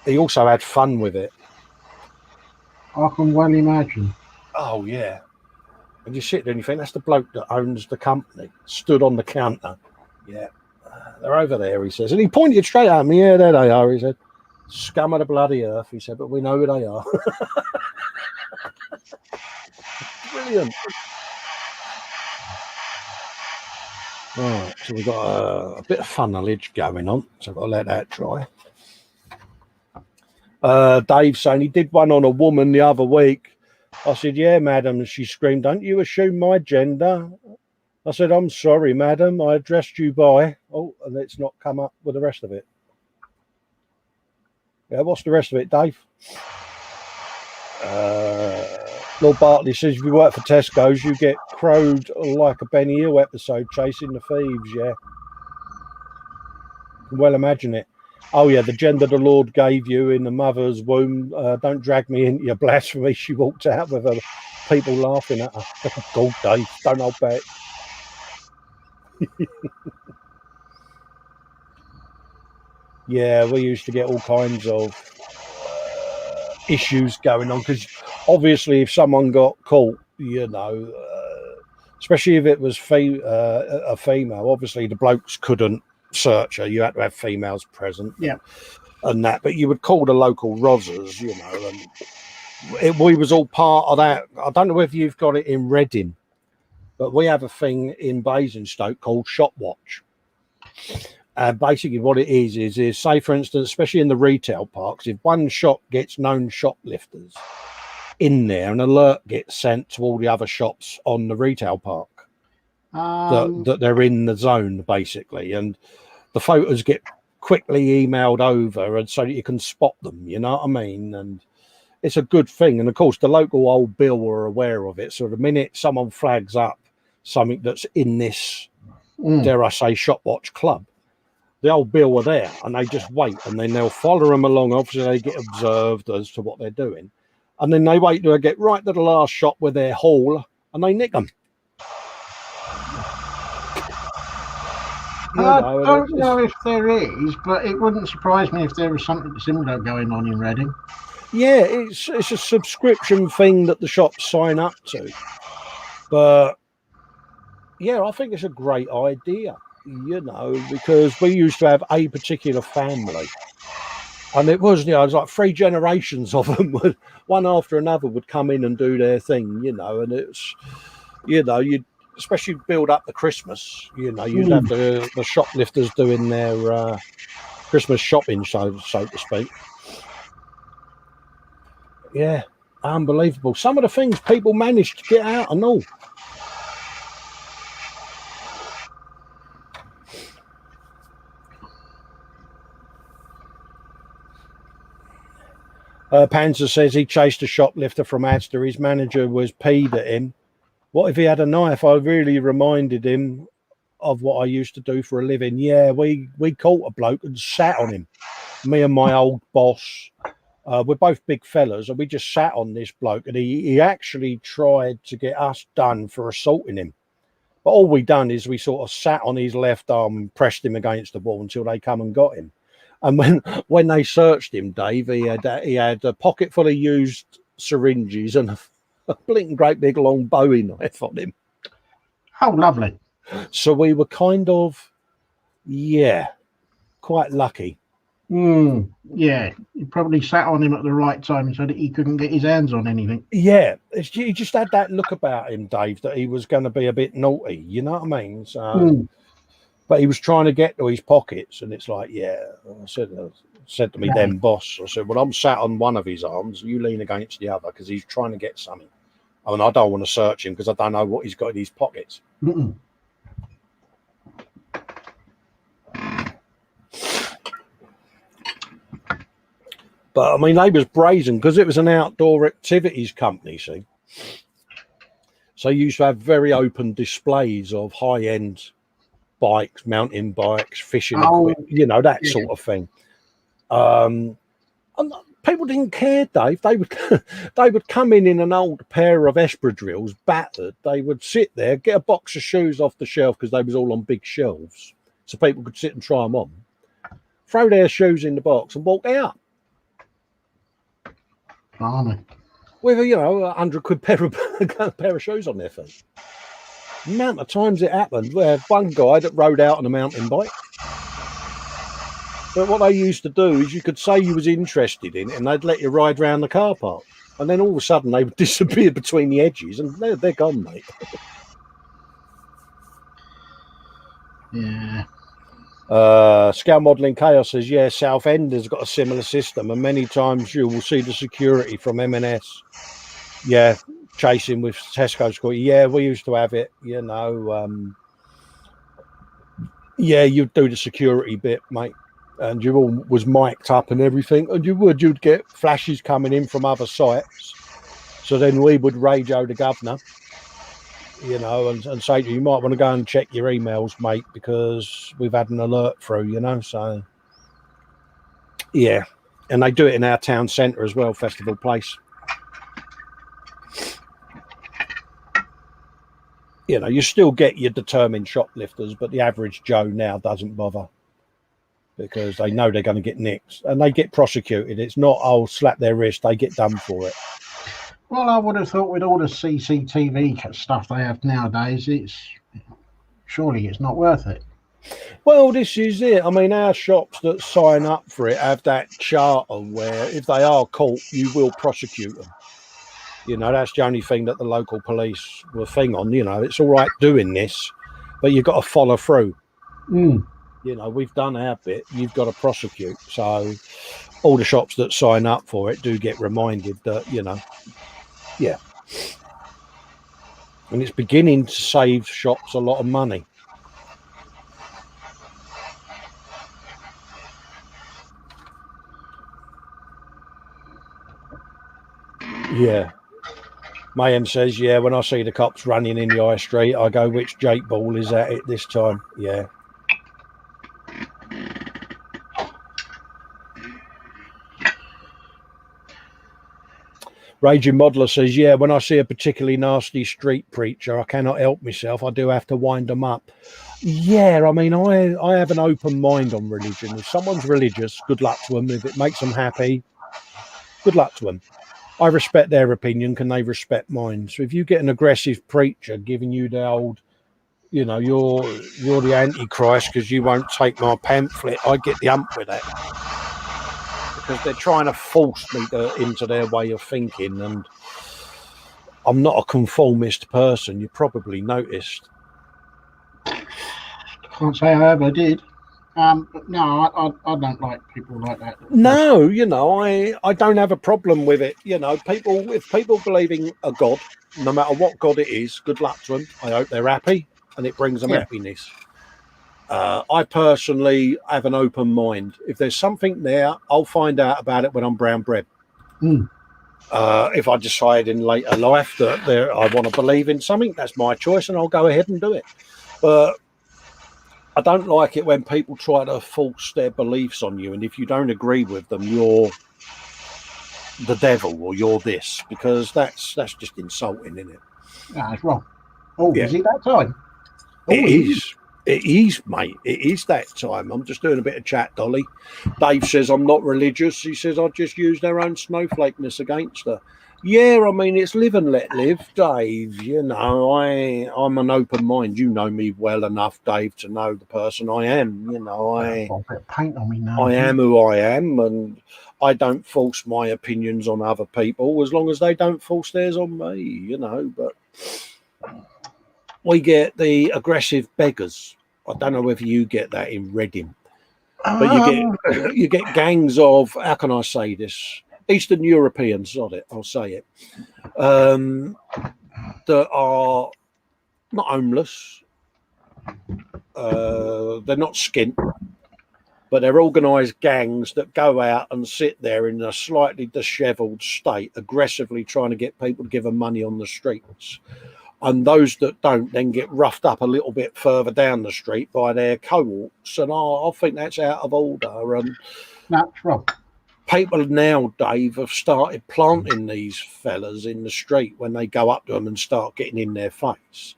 he also had fun with it. I can well imagine. Oh, yeah. And you sit there and you think, that's the bloke that owns the company, stood on the counter. Yeah, they're over there, he says. And he pointed straight at me. Yeah, there they are, he said. Scum of the bloody earth, he said, but we know who they are. Brilliant. Right, so we've got a bit of funnelage going on, so I've got to let that dry. Dave saying he did one on a woman the other week. I said, yeah, madam. And she screamed, don't you assume my gender? I said, I'm sorry, madam. I addressed you by. Oh, and it's not come up with the rest of it. Yeah, what's the rest of it, Dave? Lord Bartley says, if you work for Tesco's, you get crowed like a Benny Hill episode, chasing the thieves, yeah. Well, imagine it. Oh, yeah, the gender the Lord gave you in the mother's womb. Don't drag me into your blasphemy. She walked out with her people laughing at her. God, Dave, don't hold back. Yeah, we used to get all kinds of issues going on because obviously if someone got caught, especially if it was a female, obviously the blokes couldn't search her. You had to have females present. Yeah. And that, but you would call the local Rozzers, and we was all part of that. I don't know whether you've got it in Reading, but we have a thing in Basingstoke called Shop Watch. Basically what it is say, for instance, especially in the retail parks, if one shop gets known shoplifters in there, an alert gets sent to all the other shops on the retail park that they're in the zone, basically, and the photos get quickly emailed over, and so that you can spot them, you know what I mean? And it's a good thing. And of course the local old bill are aware of it, so the minute someone flags up something that's in this dare I say shop watch club, the old bill are there and they just wait, and then they'll follow them along. Obviously they get observed as to what they're doing, and then they wait till they get right to the last shop with their haul and they nick them. I don't know if there is, but it wouldn't surprise me if there was something similar going on in Reading. Yeah, it's a subscription thing that the shops sign up to. But yeah, I think it's a great idea, because we used to have a particular family, and it was like 3 generations of them would, one after another, would come in and do their thing, and it's, you'd especially build up the Christmas, you'd have the shoplifters doing their Christmas shopping, so to speak. Yeah, unbelievable. Some of the things people managed to get out and all. Panzer says he chased a shoplifter from Asda. His manager was peed at him. What if he had a knife? I really reminded him of what I used to do for a living. Yeah, we caught a bloke and sat on him. Me and my old boss, we're both big fellas, and we just sat on this bloke, and he actually tried to get us done for assaulting him. But all we done is we sort of sat on his left arm and pressed him against the wall until they come and got him. And when they searched him, Dave, he had a pocket full of used syringes and a blinking great big long Bowie knife on him. Oh, lovely. So we were kind of, quite lucky. Yeah, you probably sat on him at the right time so that he couldn't get his hands on anything. Yeah, he just had that look about him, Dave, that he was going to be a bit naughty, you know what I mean? So, but he was trying to get to his pockets, and it's like, I said to me, then boss, I said, well, I'm sat on one of his arms, you lean against the other, because he's trying to get something. I mean, I don't want to search him because I don't know what he's got in his pockets. But I mean, they was brazen because it was an outdoor activities company, see. So you used to have very open displays of high-end bikes, mountain bikes, fishing equipment, that sort of thing. And people didn't care, Dave. They would come in an old pair of espadrilles, battered. They would sit there, get a box of shoes off the shelf because they was all on big shelves, so people could sit and try them on. Throw their shoes in the box and walk out. With a £100 pair of shoes on their feet. The amount of times it happened, where one guy that rode out on a mountain bike. But what they used to do is you could say you was interested in it, and they'd let you ride around the car park, and then all of a sudden they would disappear between the edges, and they're gone, mate. Yeah. Scale Modelling Chaos says, Southend has got a similar system, and many times you will see the security from M&S chasing with Tesco security. Yeah, we used to have it, you'd do the security bit, mate, and you all was mic'd up and everything, and you'd get flashes coming in from other sites, so then we would radio the governor, and say to you might want to go and check your emails, mate, because we've had an alert through, so and they do it in our town centre as well, Festival Place. You know, you still get your determined shoplifters, but the average Joe now doesn't bother because they know they're going to get nicked and they get prosecuted. It's not, oh, slap their wrist, they get done for it. Well, I would have thought with all the CCTV stuff they have nowadays, surely it's not worth it. Well, this is it. I mean, our shops that sign up for it have that charter where if they are caught, you will prosecute them. You know, that's the only thing that the local police will thing on. You know, it's all right doing this, but you've got to follow through. You know, we've done our bit. You've got to prosecute. So all the shops that sign up for it do get reminded that, you know, yeah. And it's beginning to save shops a lot of money. Yeah. Mayhem says, yeah, when I see the cops running in the high street, I go, which Jake Ball is at it this time? Yeah. Raging Modeler says, yeah, when I see a particularly nasty street preacher, I cannot help myself. I do have to wind them up. Yeah, I mean, I have an open mind on religion. If someone's religious, good luck to them. If it makes them happy, good luck to them. I respect their opinion. Can they respect mine? So if you get an aggressive preacher giving you the old, you know, you're the Antichrist because you won't take my pamphlet, I get the ump with that. Because they're trying to force me into their way of thinking, and I'm not a conformist person. You probably noticed. Can't say I ever did. But no, I don't like people like that. No, you know, I don't have a problem with it. You know, if people believing a God, no matter what God it is, good luck to them. I hope they're happy and it brings them happiness. I personally have an open mind. If there's something there, I'll find out about it when I'm brown bread. If I decide in later life that I want to believe in something, that's my choice and I'll go ahead and do it. But I don't like it when people try to force their beliefs on you, and if you don't agree with them, you're the devil or you're this, because that's just insulting, isn't it? That's wrong. Oh, yeah. Is it that time? Oh, it is. It is, mate. It is that time. I'm just doing a bit of chat, Dolly. Dave says I'm not religious. He says I just use their own snowflakeness against her. Yeah, I mean, it's live and let live, Dave. You know, I'm an open mind. You know me well enough, Dave, to know the person I am. You know, I've got a bit of paint on me now. I am who I am, and I don't force my opinions on other people as long as they don't force theirs on me, you know. But we get the aggressive beggars. I don't know whether you get that in Reading, but you get gangs of, how can I say this? Eastern Europeans, I'll say it, that are not homeless, they're not skint, but they're organised gangs that go out and sit there in a slightly dishevelled state, aggressively trying to get people to give them money on the streets. And those that don't then get roughed up a little bit further down the street by their cohorts. And I think that's out of order. And that's wrong. People now, Dave, have started planting these fellas in the street when they go up to them and start getting in their face.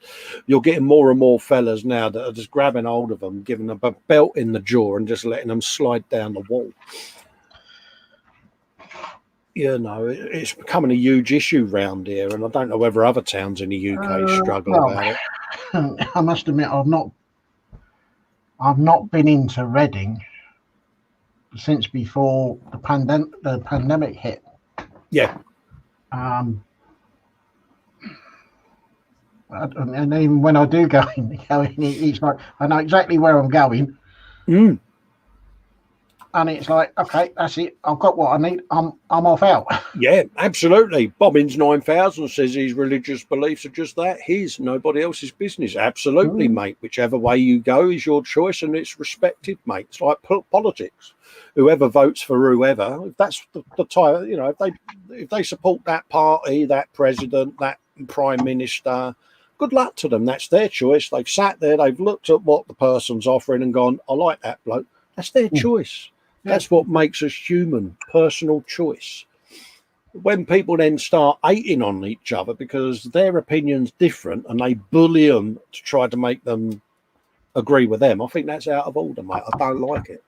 You're getting more and more fellas now that are just grabbing hold of them, giving them a belt in the jaw and just letting them slide down the wall. You know, it's becoming a huge issue round here, and I don't know whether other towns in the UK struggle about it. I must admit, I've not been into Reading since before the pandemic hit. Yeah. And even when I do go in, it's like I know exactly where I'm going. And it's like, okay, that's it. I've got what I need. I'm off out. Yeah, absolutely. Bobbins 9000 says his religious beliefs are just that, his, nobody else's business. Absolutely, mate. Whichever way you go is your choice, and it's respected, mate. It's like politics. Whoever votes for whoever, if that's the time, you know, if they support that party, that president, that prime minister, good luck to them. That's their choice. They've sat there, they've looked at what the person's offering and gone, I like that bloke. That's their choice. That's what makes us human, personal choice. when people then start hating on each other because their opinion's different and they bully them to try to make them agree with them, I think that's out of order, mate. I don't like it.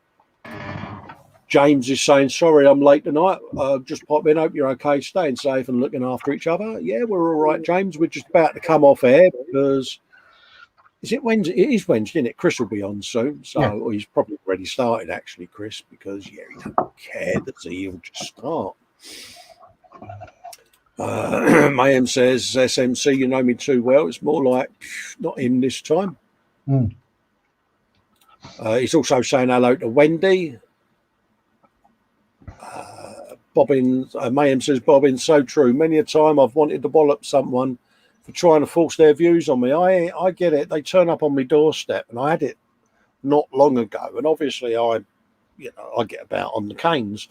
James is saying, sorry, I'm late tonight. Just pop in. Hope you're okay. Staying safe and looking after each other. Yeah, we're all right, James. We're just about to come off air because is it Wednesday? It is Wednesday, isn't it? Chris will be on soon. So or he's probably already started, actually, Chris, because, he don't care that he'll just start. Mayhem says, SMC, you know me too well. It's more like, not him this time. He's also saying hello to Wendy. Bobbin, Mayhem says, Bobbin, so true. Many a time I've wanted to wallop someone for trying to force their views on me. I get it. They turn up on my doorstep, and I had it not long ago. And obviously, I get about on the canes.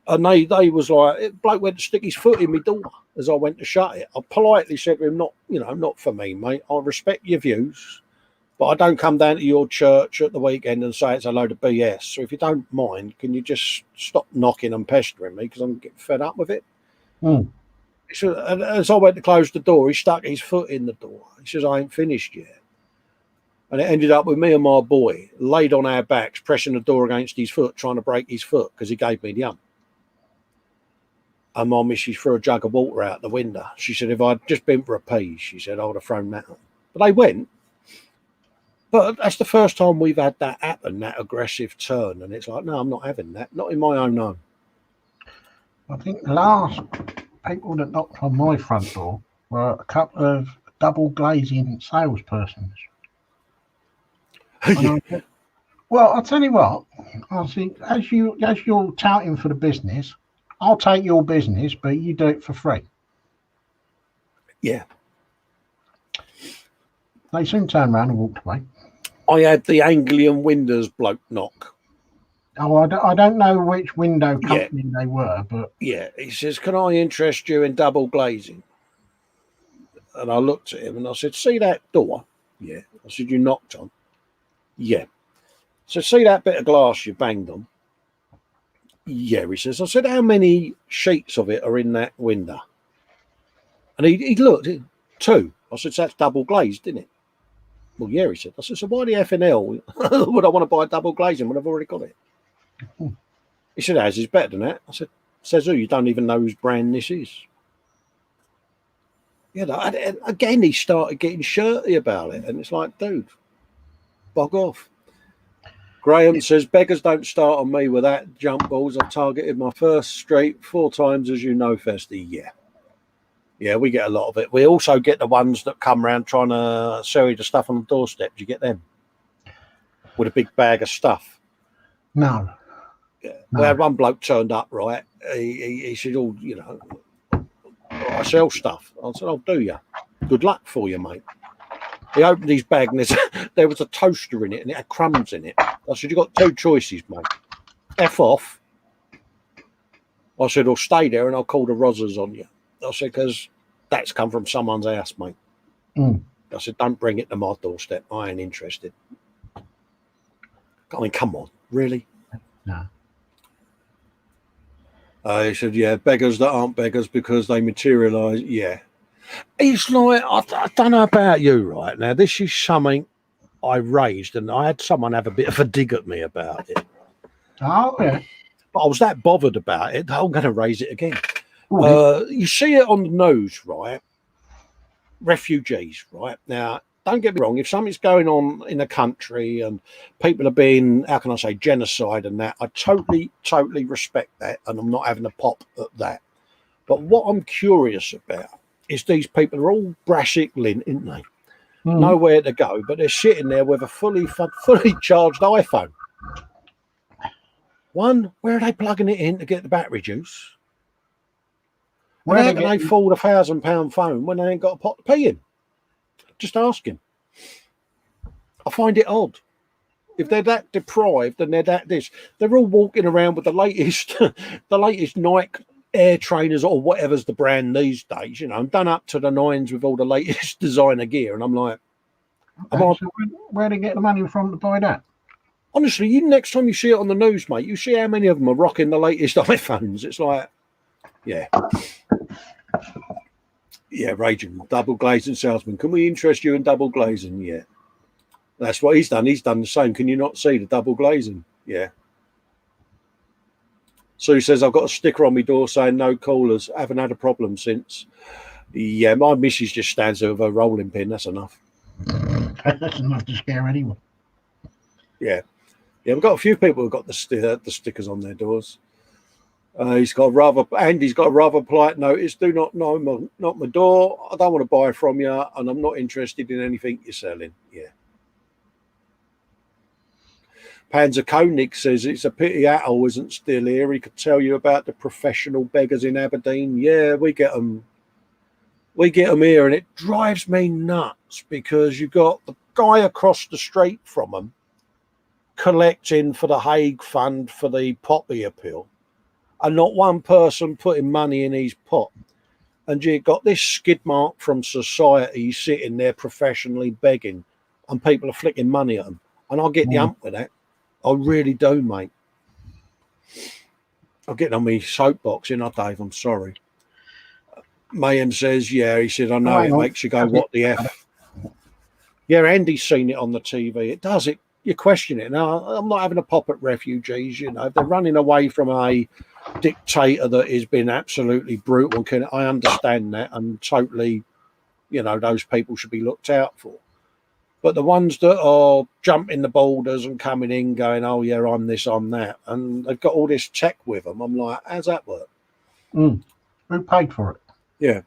And they was like, bloke went to stick his foot in my door as I went to shut it. I politely said to him, not for me, mate. I respect your views, but I don't come down to your church at the weekend and say it's a load of BS. So if you don't mind, can you just stop knocking and pestering me because I'm getting fed up with it? So, and as I went to close the door, he stuck his foot in the door. He says, I ain't finished yet. And it ended up with me and my boy laid on our backs, pressing the door against his foot, trying to break his foot because he gave me the ump. And my missus threw a jug of water out the window. She said, if I'd just been for a pee, she said, I would have thrown that on. But they went. But that's the first time we've had that happen, that aggressive turn. And it's like, no, I'm not having that. Not in my own home. I think the last people that knocked on my front door were a couple of double glazing salespersons. Well, I'll tell you what. I think as you're touting for the business, I'll take your business, but you do it for free. Yeah. They soon turned around and walked away. I had the Anglian Windows bloke knock. Oh, I don't know which window company they were, but... Yeah, he says, can I interest you in double glazing? And I looked at him and I said, see that door? Yeah. I said, you knocked on? Yeah. So see that bit of glass you banged on? Yeah, he says. I said, how many sheets of it are in that window? And he looked, 2. I said, so that's double glazed, isn't it? Well, yeah, he said. I said, so why the effing hell would I want to buy double glazing when I've already got it? He said, ours is better than that. I said, says who? You don't even know whose brand this is. Yeah, again, he started getting shirty about it. And it's like, dude, bog off. Graham says, beggars don't start on me with that jump balls. I've targeted my first street 4 times, as you know, Festy. Yeah. Yeah, we get a lot of it. We also get the ones that come around trying to sell you the stuff on the doorstep. Do you get them? With a big bag of stuff. No. Yeah. No. We had one bloke turned up, right? He said, oh, I sell stuff. I said, oh, do you? Good luck for you, mate. He opened his bag and there was a toaster in it and it had crumbs in it. I said, you've got 2 choices, mate. F off. I said, or stay there and I'll call the Rozzers on you. I said, because that's come from someone's house, mate. I said, don't bring it to my doorstep. I ain't interested. I mean, come on. Really? No. He said, yeah, beggars that aren't beggars because they materialise. Yeah. It's like, I don't know about you right now. This is something I raised and I had someone have a bit of a dig at me about it. Oh, yeah. But I was that bothered about it that I'm going to raise it again. You see it on the news, right? Refugees, right? Now, don't get me wrong. If something's going on in a country and people are being, how can I say, genocide and that, I totally respect that. And I'm not having a pop at that. But what I'm curious about is these people are all brassic lint, aren't they? Nowhere to go, but they're sitting there with a fully charged iPhone. One, where are they plugging it in to get the battery juice? Where can they afford a £1,000 phone when they ain't got a pot to pee in? Just ask him. I find it odd. If they're that deprived and they're that this, they're all walking around with the latest Nike Air trainers or whatever's the brand these days, I'm done up to the nines with all the latest designer gear. And I'm like, so where do they get the money from to buy that? Honestly, next time you see it on the news, mate, you see how many of them are rocking the latest iPhones. It's like, Yeah. Yeah, raging. Double glazing salesman. Can we interest you in double glazing? Yeah. That's what he's done. He's done the same. Can you not see the double glazing? Yeah. Sue says, I've got a sticker on my door saying no callers. Haven't had a problem since. Yeah, my missus just stands there with a rolling pin. That's enough. That's enough to scare anyone. Yeah. Yeah, we've got a few people who've got the stickers on their doors. Andy's got a rather polite notice. Do not knock my door. I don't want to buy from you, and I'm not interested in anything you're selling. Yeah. Panzer Koenig says it's a pity Attel isn't still here. He could tell you about the professional beggars in Aberdeen. Yeah, we get them. We get them here, and it drives me nuts because you've got the guy across the street from them collecting for the Hague Fund for the Poppy appeal, and not one person putting money in his pot. And you've got this skid mark from society sitting there professionally begging, and people are flicking money at them. And I get the ump with that. I really do, mate. I'm getting on my soapbox, you know, Dave. I'm sorry. Mayhem says, yeah, he said, I know it makes you go, what the F? Yeah, Andy's seen it on the TV. It does it. You question it. Now, I'm not having a pop at refugees, you know. If they're running away from a dictator that has been absolutely brutal, I understand that, and totally, you know, those people should be looked out for. But the ones that are jumping the borders and coming in going, oh, yeah, I'm this, I'm that, and they've got all this tech with them, I'm like, how's that work? Who paid for it? Yeah.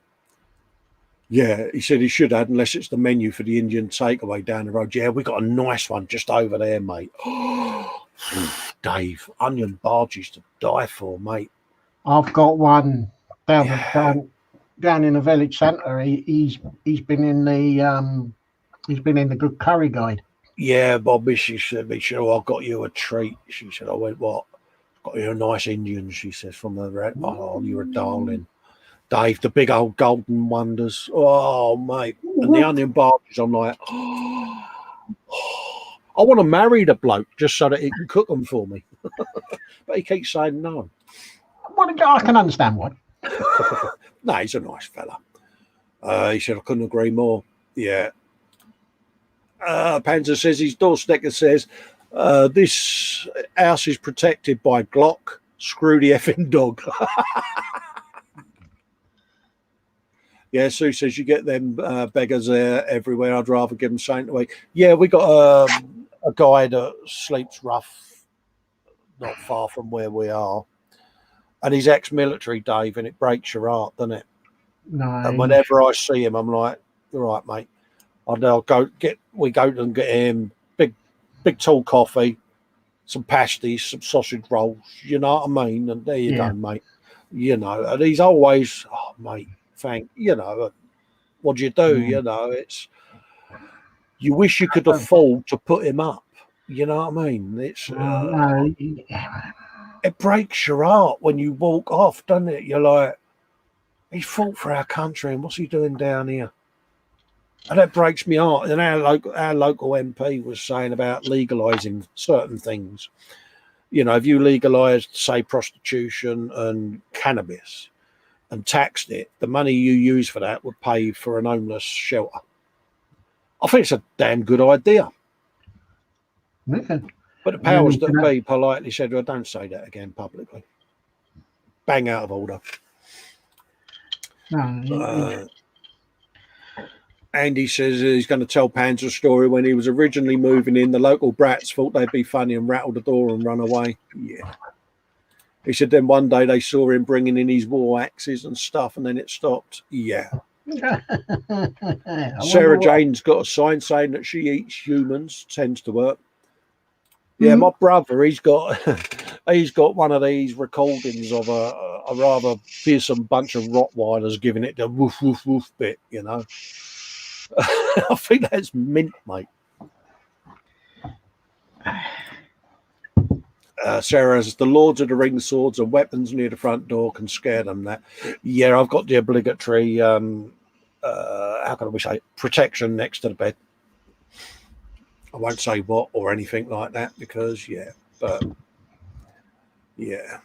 Yeah, he said he should have, unless it's the menu for the Indian takeaway down the road. Yeah, we got a nice one just over there, mate. Dave, onion barges to die for, mate. I've got one down in the village centre. He's been in the good curry guide. Yeah, Bobby, she said, be sure I got you a treat. She said, I went, what? Got you a nice Indian, she says, from the red. Oh, you're a darling. Dave, the big old golden wonders. Oh, mate. And the onion barges, I'm like, I want to marry the bloke just so that he can cook them for me. But he keeps saying no. Well, I can understand why. No, he's a nice fella. He said, I couldn't agree more. Yeah. Panzer says, his door sticker says, this house is protected by Glock. Screw the effing dog. Yeah, Sue says you get them beggars there everywhere. I'd rather give them something away. Yeah, we got a guy that sleeps rough, not far from where we are, and he's ex-military, Dave, and it breaks your heart, doesn't it? No. And whenever I see him, I'm like, all right, mate. I'll we go and get him big tall coffee, some pasties, some sausage rolls. You know what I mean? And there you go, mate. You know, and he's always, oh, mate. You know, what do you do? You know, it's, you wish you could afford to put him up. You know what I mean? It's it breaks your heart when you walk off, doesn't it? You're like, he fought for our country, and what's he doing down here? And that breaks me heart. And our local MP was saying about legalising certain things. You know, if you legalised, say, prostitution and cannabis, and taxed it, the money you use for that would pay for an homeless shelter. I think it's a damn good idea. Yeah. But the powers that be politely said, well, don't say that again publicly. Bang, out of order. Andy says he's going to tell Panzer a story. When he was originally moving in, the local brats thought they'd be funny and rattle the door and run away. Yeah. He said then one day they saw him bringing in his war axes and stuff, and then it stopped. Yeah. Sarah Jane's got a sign saying that she eats humans, tends to work. Yeah, my brother, he's got one of these recordings of a rather fearsome bunch of Rottweilers giving it the woof, woof, woof bit, you know. I think that's mint, mate. Sarah says, the Lords of the Ring swords and weapons near the front door can scare them. That, yeah, I've got the obligatory, how can we say, protection next to the bed. I won't say what or anything like that because, yeah, but, yeah.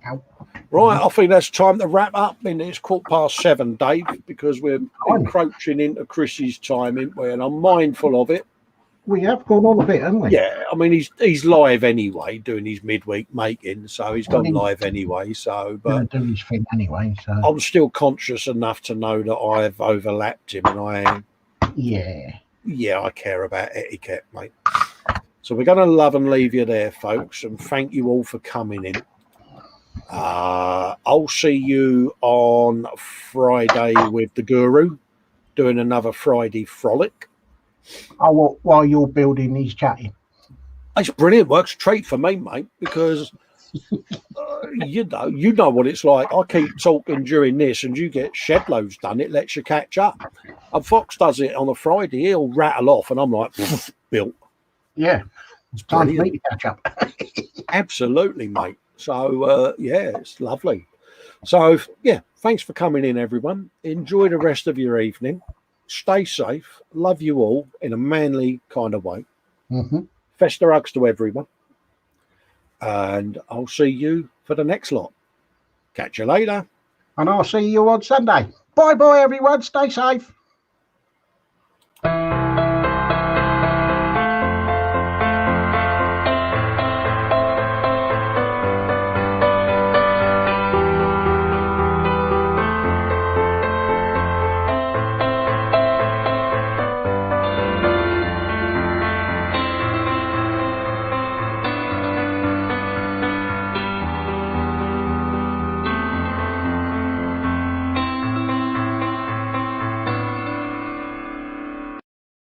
Ow. Right, I think that's time to wrap up. And it's 7:15, Dave, because we're encroaching into Chris's time, aren't we? And I'm mindful of it. We have gone on a bit, haven't we? Yeah, I mean he's live anyway, doing his midweek making, so he's gone live anyway. So, but do his thing anyway. So I'm still conscious enough to know that I've overlapped him, and I care about etiquette, mate. So we're going to love and leave you there, folks, and thank you all for coming in. I'll see you on Friday with the Guru, doing another Friday frolic. Oh, well, while you're building these chatting. It's brilliant. Works a treat for me, mate, because you know what it's like. I keep talking during this, and you get shed loads done. It lets you catch up. And Fox does it on a Friday. He'll rattle off, and I'm like, built. Yeah, it's time for me to catch up. Absolutely, mate. So it's lovely. So thanks for coming in, everyone. Enjoy the rest of your evening. Stay safe. Love you all in a manly kind of way. Festa hugs to everyone. And I'll see you for the next lot. Catch you later. And I'll see you on Sunday. Bye, everyone. Stay safe.